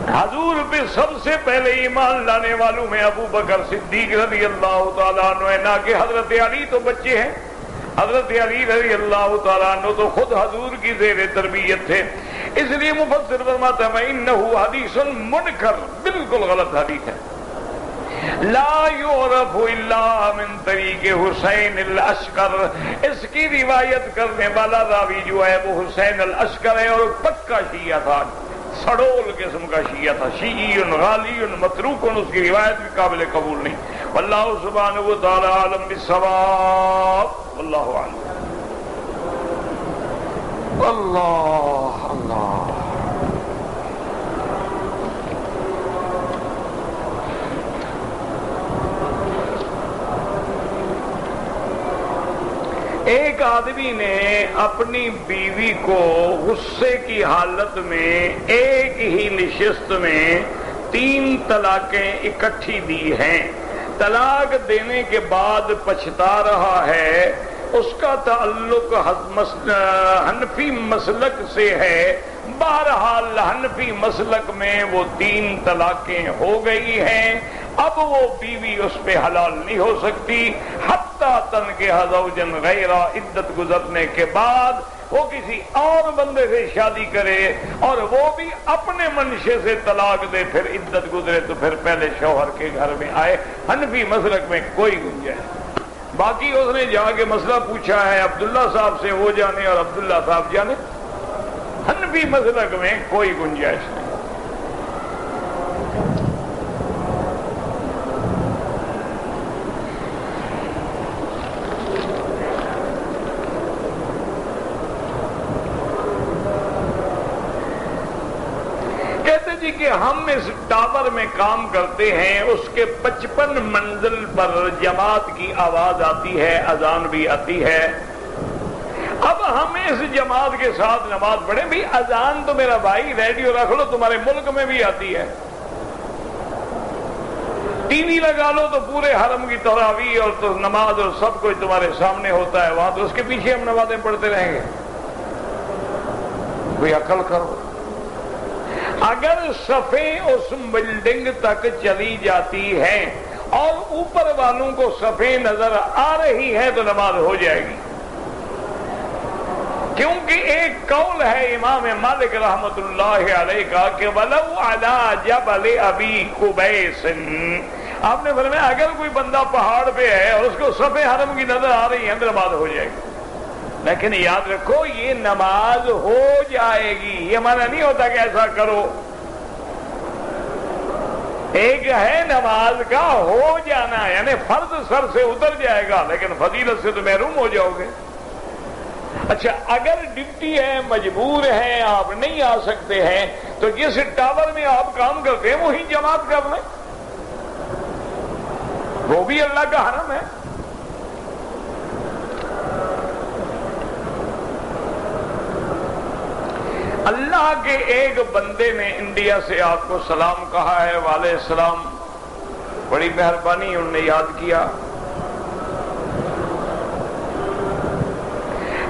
حضور پہ سب سے پہلے ایمان لانے والوں میں ابو بکر صدیق رضی اللہ تعالیٰ عنہ ہے، نہ کہ حضرت علی تو بچے ہیں. حضرت علی رضی اللہ تعالیٰ عنہ تو خود حضور کی زیر تربیت تھے. اس لیے مفسر فرماتا ہے انہ حدیث منکر، بالکل غلط حدیث ہے. لا یعرف الا من طریق حسین الاشکر. اس کی روایت کرنے والا راوی جو ہے وہ حسین الاشکر ہے، اور پکا شیعہ تھا، سڑول قسم کا شیعہ تھا، شیعی غالی متروک. اس کی روایت بھی قابل قبول نہیں. واللہ سبحانہ وتعالی عالم بالصواب. واللہ اعلم. اللہ اللہ. ایک آدمی نے اپنی بیوی کو غصے کی حالت میں ایک ہی نشست میں 3 طلاقیں اکٹھی دی ہیں. طلاق دینے کے بعد پچھتا رہا ہے. اس کا تعلق حنفی مسلک سے ہے. بہرحال حنفی مسلک میں وہ 3 طلاقیں ہو گئی ہیں. اب وہ بیوی اس پہ حلال نہیں ہو سکتی حتیٰ تنکح زوجا غیرہ. عدت گزرنے کے بعد وہ کسی اور بندے سے شادی کرے اور وہ بھی اپنے منشے سے طلاق دے، پھر عدت گزرے تو پھر پہلے شوہر کے گھر میں آئے. حنفی مسلک میں کوئی گنجائش. باقی اس نے جا کے مسئلہ پوچھا ہے عبداللہ صاحب سے، وہ جانے اور عبداللہ صاحب جانے. حنفی مسلک میں کوئی گنجائش نہیں. جی کہ ہم اس ٹاور میں کام کرتے ہیں، اس کے 55 منزل پر جماعت کی آواز آتی ہے، اذان بھی آتی ہے. اب ہم اس جماعت کے ساتھ نماز پڑھیں. بھی اذان تو میرا بھائی ریڈیو رکھ لو، تمہارے ملک میں بھی آتی ہے. ٹی وی لگا لو تو پورے حرم کی تراویح اور تو نماز اور سب کچھ تمہارے سامنے ہوتا ہے. وہاں تو اس کے پیچھے ہم نمازیں پڑھتے رہیں گے. کوئی عقل کرو. اگر صفیں اس بلڈنگ تک چلی جاتی ہیں اور اوپر والوں کو صفیں نظر آ رہی ہیں تو نماز ہو جائے گی. کیونکہ ایک قول ہے امام مالک رحمت اللہ علیہ کا کہ وَلَوْ عَلَى جَبَلِ أَبِي قُبَيْسٍ. آپ نے فرمایا اگر کوئی بندہ پہاڑ پہ ہے اور اس کو صفیں حرم کی نظر آ رہی ہیں تو نماز ہو جائے گی. لیکن یاد رکھو یہ نماز ہو جائے گی، یہ معنی نہیں ہوتا کہ ایسا کرو. ایک ہے نماز کا ہو جانا، یعنی فرض سر سے اتر جائے گا لیکن فضیلت سے تو محروم ہو جاؤ گے. اچھا اگر ڈیوٹی ہے، مجبور ہیں، آپ نہیں آ سکتے ہیں تو جس ٹاور میں آپ کام کرتے ہیں وہی جماعت کر لیں، وہ بھی اللہ کا حرم ہے. اللہ کے ایک بندے نے انڈیا سے آپ کو سلام کہا ہے، وعلیکم السلام، بڑی مہربانی، انہوں نے یاد کیا۔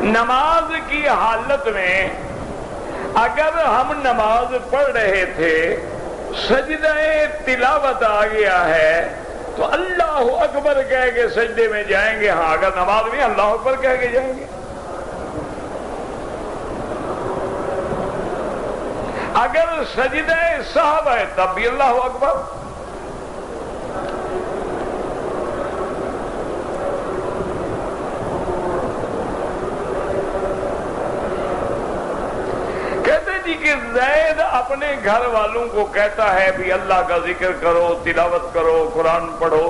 نماز کی حالت میں اگر ہم نماز پڑھ رہے تھے، سجدہ تلاوت آ گیا ہے تو اللہ اکبر کہہ کے سجدے میں جائیں گے۔ ہاں اگر نماز میں اللہ اکبر کہہ کے جائیں گے۔ اگر سجدہ سہو ہے تب بھی اللہ اکبر۔ کہ زید اپنے گھر والوں کو کہتا ہے بھی اللہ کا ذکر کرو، تلاوت کرو، قرآن پڑھو،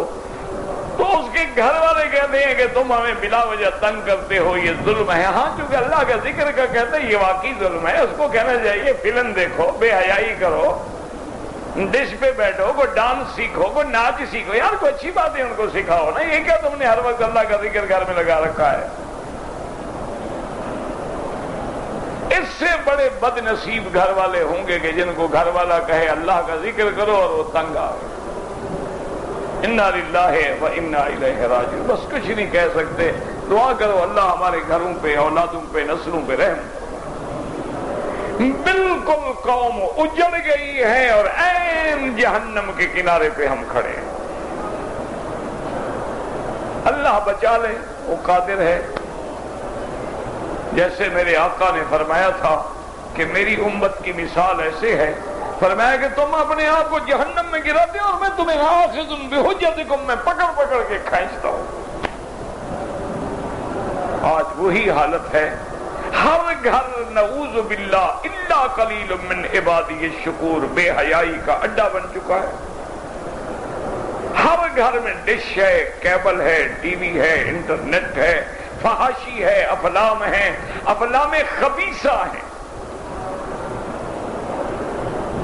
تو اس کے گھر والے کہتے ہیں کہ تم ہمیں بلا وجہ تنگ کرتے ہو، یہ ظلم ہے۔ ہاں چونکہ اللہ کا ذکر کا کہتا ہے یہ واقعی ظلم ہے، اس کو کہنا چاہیے فلم دیکھو، بے حیائی کرو، ڈش پہ بیٹھو، کوئی ڈانس سیکھو، کوئی ناچ سیکھو، یار کوئی اچھی باتیں ان کو سکھاؤ نا، یہ کیا تم نے ہر وقت اللہ کا ذکر گھر میں لگا رکھا ہے؟ اس سے بڑے بد نصیب گھر والے ہوں گے کہ جن کو گھر والا کہے اللہ کا ذکر کرو اور وہ تنگ آئے۔ انا للہ و انا الیہ راجعون، بس کچھ نہیں کہہ سکتے، دعا کرو اللہ ہمارے گھروں پہ، اولادوں پہ، نسلوں پہ رحم۔ بالکل قوم اجڑ گئی ہے اور عین جہنم کے کنارے پہ ہم کھڑے ہیں۔ اللہ بچا لے، وہ قادر ہے۔ جیسے میرے آقا نے فرمایا تھا کہ میری امت کی مثال ایسے ہے، فرمایا کہ تم اپنے آپ کو جہنم میں گراتے ہو اور میں تمہیں آخذ بحجتکم، میں پکڑ پکڑ کے کھینچتا ہوں۔ آج وہی حالت ہے، ہر گھر نعوذ باللہ الا قلیل من عبادی الشکور بے حیائی کا اڈا بن چکا ہے۔ ہر گھر میں ڈش ہے، کیبل ہے، ٹی وی ہے، انٹرنیٹ ہے، فحاشی ہے، افلام ہے، افلام خبیثہ ہیں۔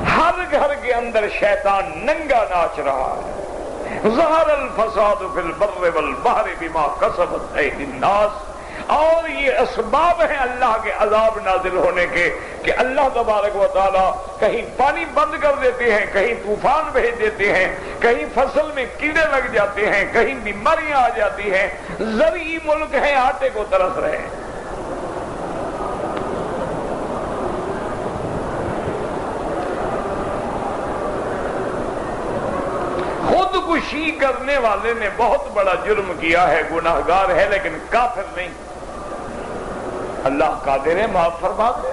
ہر گھر کے اندر شیطان ننگا ناچ رہا ہے۔ ظہر الفساد فی البر والبحر بما کسبت ایدی الناس، اور یہ اسباب ہیں اللہ کے عذاب نازل ہونے کے کہ اللہ تبارک و تعالی کہیں پانی بند کر دیتے ہیں، کہیں طوفان بھیج دیتے ہیں، کہیں فصل میں کیڑے لگ جاتے ہیں، کہیں بیماریاں آ جاتی ہیں، زرعی ملک ہیں، آٹے کو ترس رہے ہیں۔ خودکشی کرنے والے نے بہت بڑا جرم کیا ہے، گناہگار ہے لیکن کافر نہیں۔ اللہ قادر ہے، معاف فرما دے۔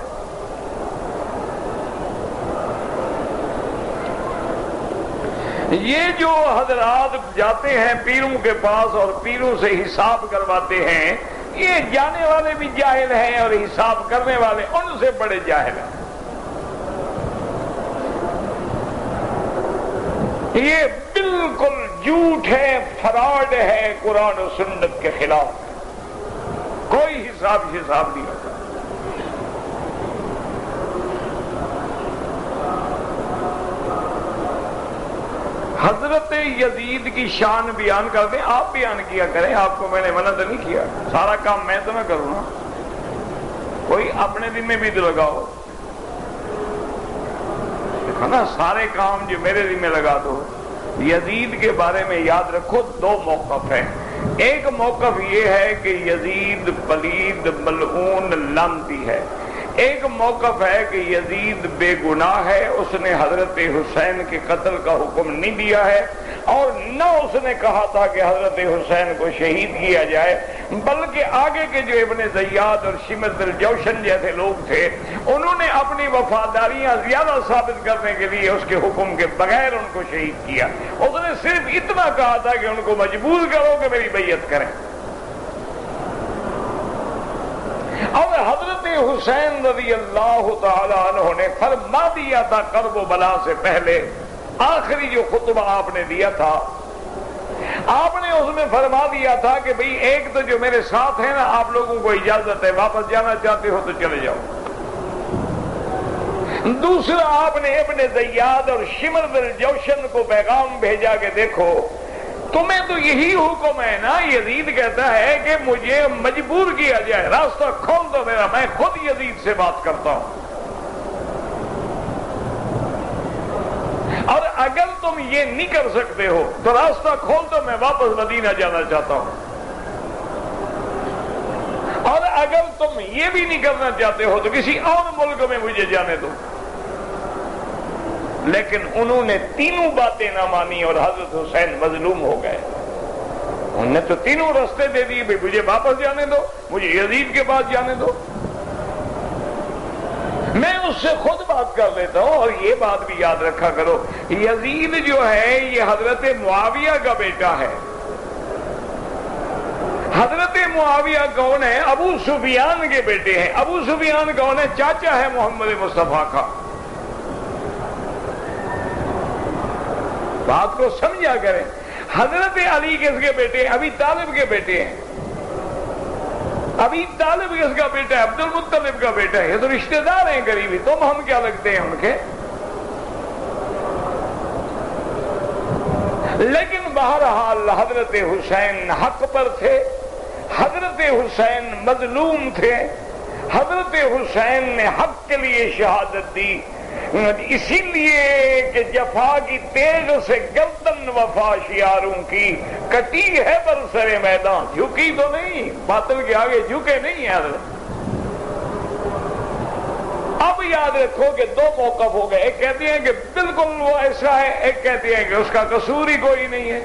یہ جو حضرات جاتے ہیں پیروں کے پاس اور پیروں سے حساب کرواتے ہیں، یہ جانے والے بھی جاہل ہیں اور حساب کرنے والے ان سے بڑے جاہل ہیں۔ یہ بالکل جھوٹ ہے، فراڈ ہے، قرآن و سنت کے خلاف، کوئی حساب نہیں ہوتا۔ حضرت یزید کی شان بیان کر دیں، آپ بیان کیا کریں، آپ کو میں نے منع تو نہیں کیا، سارا کام میں تو نہ کروں نا، کوئی اپنے دن میں بھی تو لگاؤ، دیکھو نا، سارے کام جو میرے دن میں لگا دو۔ یزید کے بارے میں یاد رکھو، دو موقف ہیں۔ ایک موقف یہ ہے کہ یزید پلید ملعون لعنتی ہے، ایک موقف ہے کہ یزید بے گناہ ہے، اس نے حضرت حسین کے قتل کا حکم نہیں دیا ہے اور نہ اس نے کہا تھا کہ حضرت حسین کو شہید کیا جائے، بلکہ آگے کے جو ابن زیاد اور شمس الجوشن جیسے لوگ تھے انہوں نے اپنی وفاداریاں زیادہ ثابت کرنے کے لیے اس کے حکم کے بغیر ان کو شہید کیا۔ اس نے صرف اتنا کہا تھا کہ ان کو مجبور کرو کہ میری بیعت کریں، اور حضرت حسین رضی اللہ تعالی عنہ نے فرما دیا تھا کرب و بلا سے پہلے، آخری جو خطبہ آپ نے دیا تھا، آپ نے اس میں فرما دیا تھا کہ بھئی ایک تو جو میرے ساتھ ہیں نا، آپ لوگوں کو اجازت ہے، واپس جانا چاہتے ہو تو چلے جاؤ۔ دوسرا آپ نے ابن زیاد اور شمر الجوشن کو پیغام بھیجا کہ دیکھو تمہیں تو یہی حکم ہے نا، یزید کہتا ہے کہ مجھے مجبور کیا جائے، راستہ کھول دو میرا، میں خود یزید سے بات کرتا ہوں۔ اگر تم یہ نہیں کر سکتے ہو تو راستہ کھول دو، میں واپس مدینہ جانا چاہتا ہوں، اور اگر تم یہ بھی نہیں کرنا چاہتے ہو تو کسی اور ملک میں مجھے جانے دو۔ لیکن انہوں نے تینوں باتیں نہ مانی اور حضرت حسین مظلوم ہو گئے۔ انہوں نے تو تینوں راستے دے دیے، بھائی مجھے واپس جانے دو، مجھے یزید کے پاس جانے دو، میں اس سے خود بات کر لیتا ہوں۔ اور یہ بات بھی یاد رکھا کرو، یزید جو ہے یہ حضرت معاویہ کا بیٹا ہے۔ حضرت معاویہ کون ہے؟ ابو سفیان کے بیٹے ہیں۔ ابو سفیان کون ہے؟ چاچا ہے محمد مصطفیٰ کا۔ بات کو سمجھا کریں۔ حضرت علی کس کے بیٹے ہیں؟ ابی طالب کے بیٹے ہیں۔ ابی طالب کس کا بیٹا ہے؟ عبد المطلب کا بیٹا ہے۔ یہ تو رشتہ دار ہیں قریبی، تم ہم کیا لگتے ہیں ان کے؟ لیکن بہرحال حضرت حسین حق پر تھے، حضرت حسین مظلوم تھے، حضرت حسین نے حق کے لیے شہادت دی، اسی لیے کہ جفا کی تیغ سے گردن وفا شیاروں کی کٹی ہے برسر میدان، جھکی تو نہیں، باطل کے آگے جھکے نہیں یار۔ اب یاد رکھو کہ دو موقف ہو گئے، ایک کہتے ہیں کہ بالکل وہ ایسا ہے، ایک کہتے ہیں کہ اس کا قصور ہی کوئی نہیں ہے۔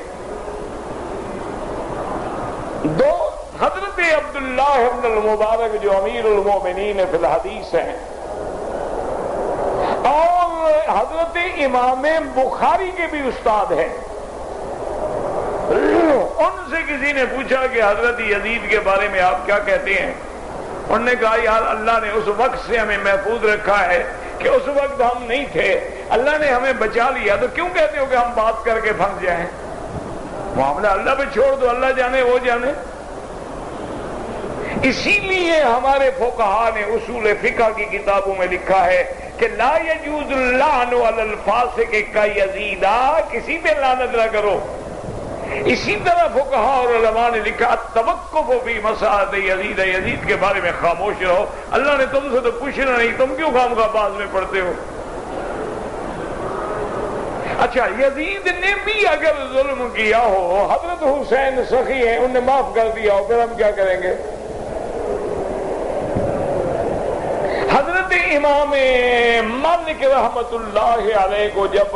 دو حضرت عبداللہ ابن المبارک جو امیر المومنین فی الحدیث ہیں، اور حضرت امام بخاری کے بھی استاد ہیں، ان سے کسی نے پوچھا کہ حضرت یزید کے بارے میں آپ کیا کہتے ہیں؟ انہوں نے کہا یار اللہ نے اس وقت سے ہمیں محفوظ رکھا ہے کہ اس وقت ہم نہیں تھے، اللہ نے ہمیں بچا لیا، تو کیوں کہتے ہو کہ ہم بات کر کے پھنس جائیں؟ معاملہ اللہ پہ چھوڑ دو، اللہ جانے وہ جانے۔ اسی لیے ہمارے فقہا نے اصول فقہ کی کتابوں میں لکھا ہے کہ لا یجوز اللعن علی الفاسق کیزیدا، کسی پہ لعنت نہ کرو۔ اسی طرح فقہا اور علماء نے لکھا التوقف فی مساعد یزید، یزید کے بارے میں خاموش رہو، اللہ نے تم سے تو پوچھنا نہیں، تم کیوں خامخواہ باز میں پڑتے ہو؟ اچھا یزید نے بھی اگر ظلم کیا ہو، حضرت حسین سخی ہیں، انہوں نے معاف کر دیا ہو، پھر ہم کیا کریں گے؟ حضرت امام مالک رحمت اللہ علیہ کو جب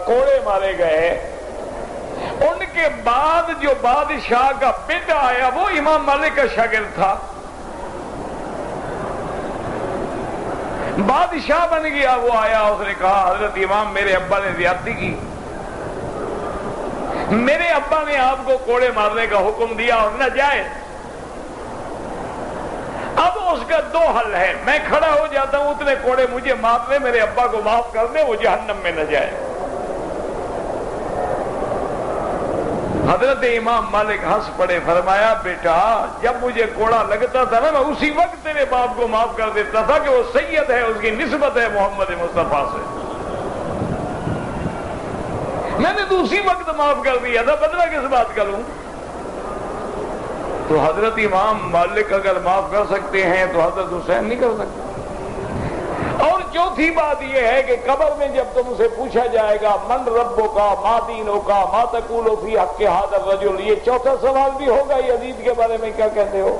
کوڑے مارے گئے، ان کے بعد جو بادشاہ کا بیٹا آیا وہ امام مالک کا شاگرد تھا، بادشاہ بن گیا، وہ آیا، اس نے کہا حضرت امام میرے ابا نے زیادتی کی، میرے ابا نے آپ کو کوڑے مارنے کا حکم دیا اور ناجائز۔ اب اس کا دو حل ہے، میں کھڑا ہو جاتا ہوں، اتنے کوڑے مجھے مار لے، میرے ابا کو معاف کر دے، وہ جہنم میں نہ جائے۔ حضرت امام مالک ہنس پڑے، فرمایا بیٹا جب مجھے کوڑا لگتا تھا نا، میں اسی وقت تیرے باپ کو معاف کر دیتا تھا کہ وہ سید ہے، اس کی نسبت ہے محمد مصطفیٰ سے، میں نے تو اسی وقت معاف کر دیا تھا، بدلہ کس بات کا لوں؟ تو حضرت امام مالک اگر معاف کر سکتے ہیں تو حضرت حسین نہیں کر سکتے۔ اور چوتھی بات یہ ہے کہ قبر میں جب تم سے پوچھا جائے گا من ربو کا، ما دینو کا، ما تقولو فی حق ھذا الرجل، یہ چوتھا سوال بھی ہوگا یزید کے بارے میں کیا کہتے ہو؟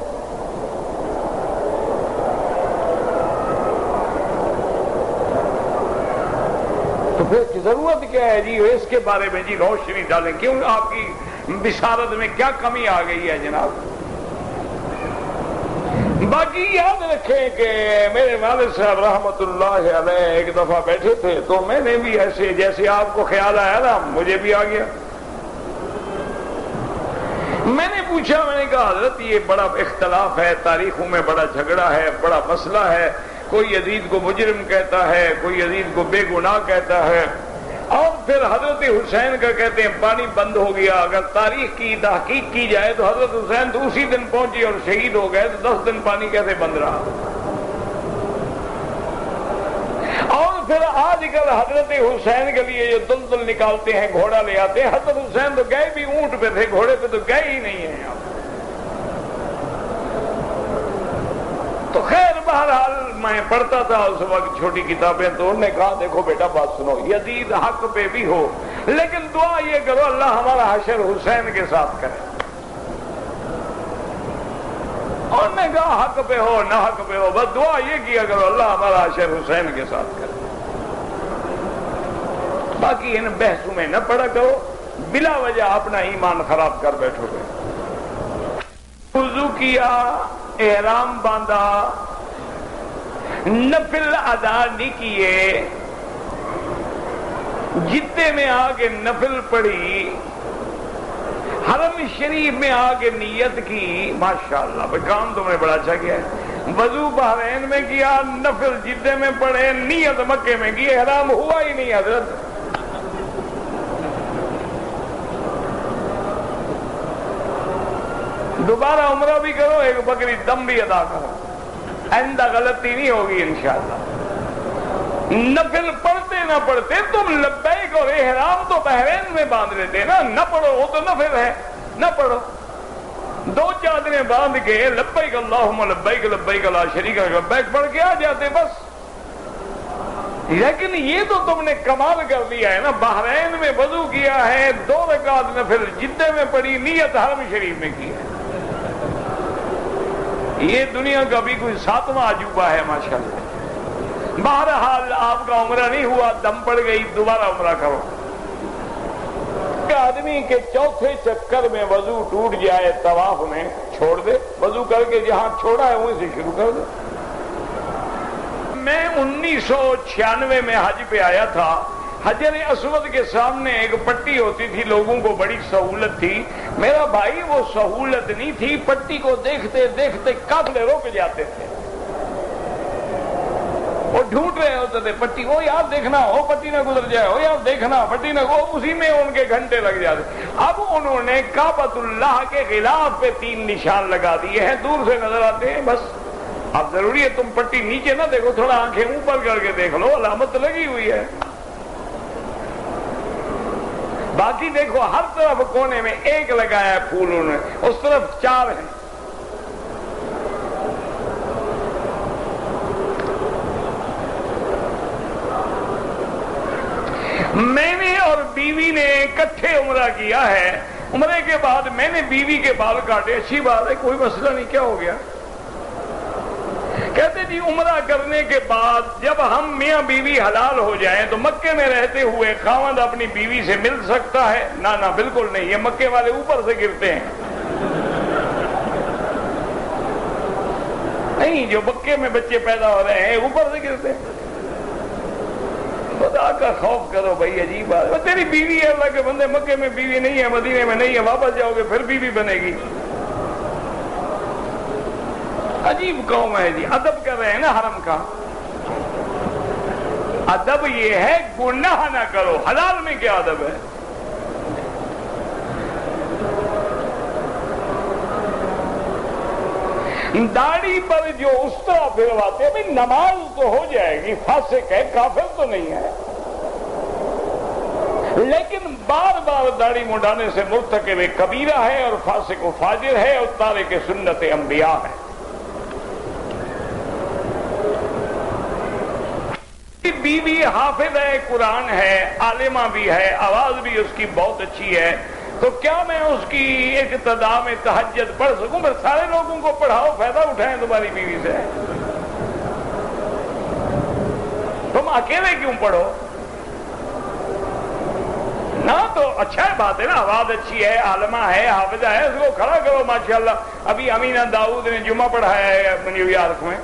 تو پھر ضرورت کیا ہے جی اس کے بارے میں جی روشنی ڈالیں، کیوں آپ کی بشارت میں کیا کمی آ گئی ہے جناب؟ باقی یاد رکھیں کہ میرے والد صاحب رحمت اللہ علیہ ایک دفعہ بیٹھے تھے، تو میں نے بھی ایسے جیسے آپ کو خیال آیا نا مجھے بھی آ گیا، میں نے پوچھا، میں نے کہا حضرت یہ بڑا اختلاف ہے، تاریخوں میں بڑا جھگڑا ہے، بڑا مسئلہ ہے، کوئی یزید کو مجرم کہتا ہے، کوئی یزید کو بے گناہ کہتا ہے، اور پھر حضرت حسین کا کہتے ہیں پانی بند ہو گیا۔ اگر تاریخ کی تحقیق کی جائے تو حضرت حسین تو اسی دن پہنچے اور شہید ہو گئے، تو 10 دن پانی کیسے بند رہا؟ اور پھر آج کل حضرت حسین کے لیے جو دلدل نکالتے ہیں، گھوڑا لے آتے ہیں، حضرت حسین تو گئے بھی اونٹ پہ تھے، گھوڑے پہ تو گئے ہی نہیں ہیں۔ تو خیر بہرحال میں پڑھتا تھا اس وقت چھوٹی کتابیں، تو انہوں نے کہا دیکھو بیٹا بات سنو، یزید حق پہ بھی ہو لیکن دعا یہ کرو اللہ ہمارا حشر حسین کے ساتھ کرے۔ اور نے کہا حق پہ ہو نہ حق پہ ہو، بس دعا یہ کیا کرو اللہ ہمارا حشر حسین کے ساتھ کرے، باقی ان بحثوں میں نہ پڑا کرو، بلا وجہ اپنا ایمان خراب کر بیٹھو گے۔ وضو کیا، احرام باندھا، نفل ادا نہیں کیے، جدے میں آ کے نفل پڑھی، حرم شریف میں آ کے نیت کی، ماشاءاللہ بھائی کام تم نے بڑا اچھا کیا ہے، وضو بحرین میں کیا، نفل جدے میں پڑھے، نیت مکے میں کی، احرام ہوا ہی نہیں حضرت۔ دوبارہ عمرہ بھی کرو، ایک بکری دم بھی ادا کرو، آئندہ غلطی نہیں ہوگی انشاءاللہ۔ نفل پڑھتے نہ پڑھتے تم لبیک اور احرام تو بحرین میں باندھ لیتے نا، نہ پڑھو وہ تو نفل ہے، نہ پڑھو، دو چادریں باندھ کے لبیک اللہم لبیک لبیک لا شریک لک لبیک پڑھ کے آ جاتے بس۔ لیکن یہ تو تم نے کمال کر دیا ہے نا، بحرین میں وضو کیا ہے، 2 رکعت نفل جدے میں پڑھی، نیت حرم شریف میں کی ہے۔ یہ دنیا کا بھی کوئی 7واں عجوبہ ہے ماشاءاللہ۔ بہرحال آپ کا عمرہ نہیں ہوا، دم پڑ گئی، دوبارہ عمرہ کرو۔ آدمی کے چوتھے چکر میں وضو ٹوٹ جائے طواف میں، چھوڑ دے، وضو کر کے جہاں چھوڑا ہے وہیں سے شروع کر دے۔ میں 1996 میں حج پہ آیا تھا، حجر اسود کے سامنے ایک پٹی ہوتی تھی، لوگوں کو بڑی سہولت تھی۔ میرا بھائی وہ سہولت نہیں تھی، پٹی کو دیکھتے دیکھتے قافلے رک جاتے تھے، وہ ڈھونڈ رہے ہوتے تھے پٹی، وہ یار دیکھنا ہو پٹی نہ گزر جائے، ہو یار دیکھنا پٹی نہ، وہ اسی میں ان کے گھنٹے لگ جاتے۔ اب انہوں نے کعبۃ اللہ کے غلاف پہ 3 نشان لگا دیے ہیں، دور سے نظر آتے ہیں بس۔ اب ضروری ہے تم پٹی نیچے نہ دیکھو، تھوڑا آنکھیں اوپر کر کے دیکھ لو، علامت لگی ہوئی ہے۔ باقی دیکھو ہر طرف کونے میں ایک لگایا ہے پھول، انہوں نے اس طرف 4 ہیں۔ میں نے اور بیوی نے اکٹھے عمرہ کیا ہے، عمرے کے بعد میں نے بیوی کے بال کاٹے، اچھی بات ہے، کوئی مسئلہ نہیں، کیا ہو گیا؟ کہتے جی عمرہ کرنے کے بعد جب ہم میاں بیوی حلال ہو جائیں تو مکے میں رہتے ہوئے خاوند اپنی بیوی سے مل سکتا ہے؟ نہ نہ بالکل نہیں، یہ مکے والے اوپر سے گرتے ہیں، نہیں جو مکے میں بچے پیدا ہو رہے ہیں اوپر سے گرتے ہیں۔ خدا کا خوف کرو بھائی، عجیب بات ہے، تیری بیوی ہے اللہ کے بندے، مکے میں بیوی نہیں ہے، مدینے میں نہیں ہے، واپس جاؤ گے پھر بیوی بنے گی۔ عجیب قوم ہے جی، ادب کر رہے ہیں نا حرم کا، ادب یہ ہے گناہ نہ کرو، حلال میں کیا ادب ہے؟ داڑھی پر جو اس طرح پھرواتے ہیں، بھائی نماز تو ہو جائے گی، فاسق ہے کافر تو نہیں ہے، لیکن بار بار داڑھی منڈانے سے مرتکب کبیرہ ہے اور فاسق و فاجر ہے اور تارک سنت انبیاء ہے۔ بیوی حافظ ہے، قرآن ہے، عالمہ بھی ہے، آواز بھی اس کی بہت اچھی ہے، تو کیا میں اس کی اقتداء میں تہجد پڑھ سکوں؟ پھر سارے لوگوں کو پڑھاؤ، فائدہ اٹھائیں تمہاری بیوی سے، تم اکیلے کیوں پڑھو؟ نہ تو اچھا ہے، بات ہے نا، آواز اچھی ہے، عالمہ ہے، حافظہ ہے، اس کو کھڑا کرو ماشاءاللہ۔ ابھی امینہ داؤد نے جمعہ پڑھایا ہے نیو یارک میں،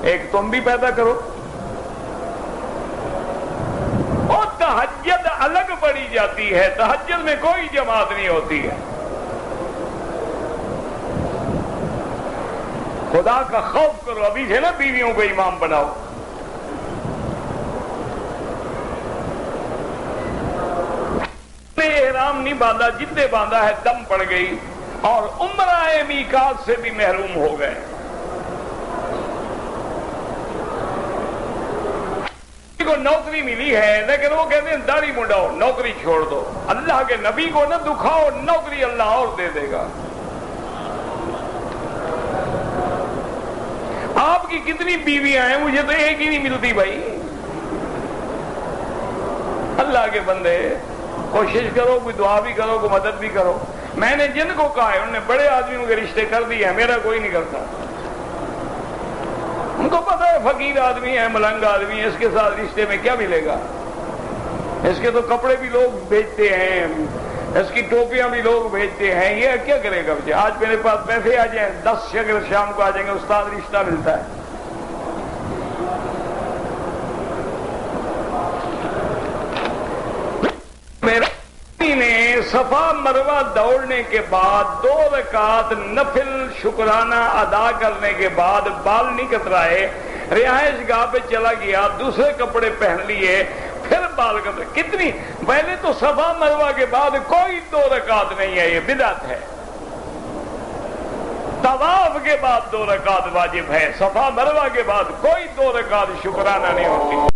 ایک تم بھی پیدا کرو۔ اور تہجد الگ پڑھی جاتی ہے، تہجد میں کوئی جماعت نہیں ہوتی ہے۔ خدا کا خوف کرو، ابھی سے نا بیویوں کو امام بناؤ۔ احرام نہیں باندھا، جدے باندھا ہے، دم پڑ گئی اور عمرہ میقات سے بھی محروم ہو گئے۔ کو نوکری ملی ہے لیکن وہ کہتے ہیں داڑھی منڈاؤ، نوکری چھوڑ دو، اللہ کے نبی کو نہ دکھاؤ، نوکری اللہ اور دے دے گا۔ آپ کی کتنی بیویاں ہیں، مجھے تو ایک ہی نہیں ملتی بھائی۔ اللہ کے بندے کوشش کرو، کوئی دعا بھی کرو، کوئی مدد بھی کرو۔ میں نے جن کو کہا ہے انہوں نے بڑے آدمیوں کے رشتے کر دیے ہیں، میرا کوئی نہیں کرتا۔ ان کو پتہ ہے فقیر آدمی ہے، ملنگ آدمی ہے، اس کے ساتھ رشتے میں کیا ملے گا؟ اس کے تو کپڑے بھی لوگ بیچتے ہیں، اس کی ٹوپیاں بھی لوگ بھیجتے ہیں، یہ کیا کرے گا مجھے؟ آج میرے پاس پیسے آ جائیں 10 شگر شام کو آ جائیں گے، استاد رشتہ ملتا ہے۔ میرے نے صفا مروہ دوڑنے کے بعد 2 رکعت نفل شکرانہ ادا کرنے کے بعد بال نہیں کترائے، رہائش گاہ پہ چلا گیا، دوسرے کپڑے پہن لیے، پھر بال کترے۔ کتنی پہلے تو صفا مروہ کے بعد کوئی 2 رکعت نہیں ہے، یہ بدعت ہے۔ طواف کے بعد 2 رکعت واجب ہے، صفا مروہ کے بعد کوئی 2 رکعت شکرانہ نہیں ہوتی۔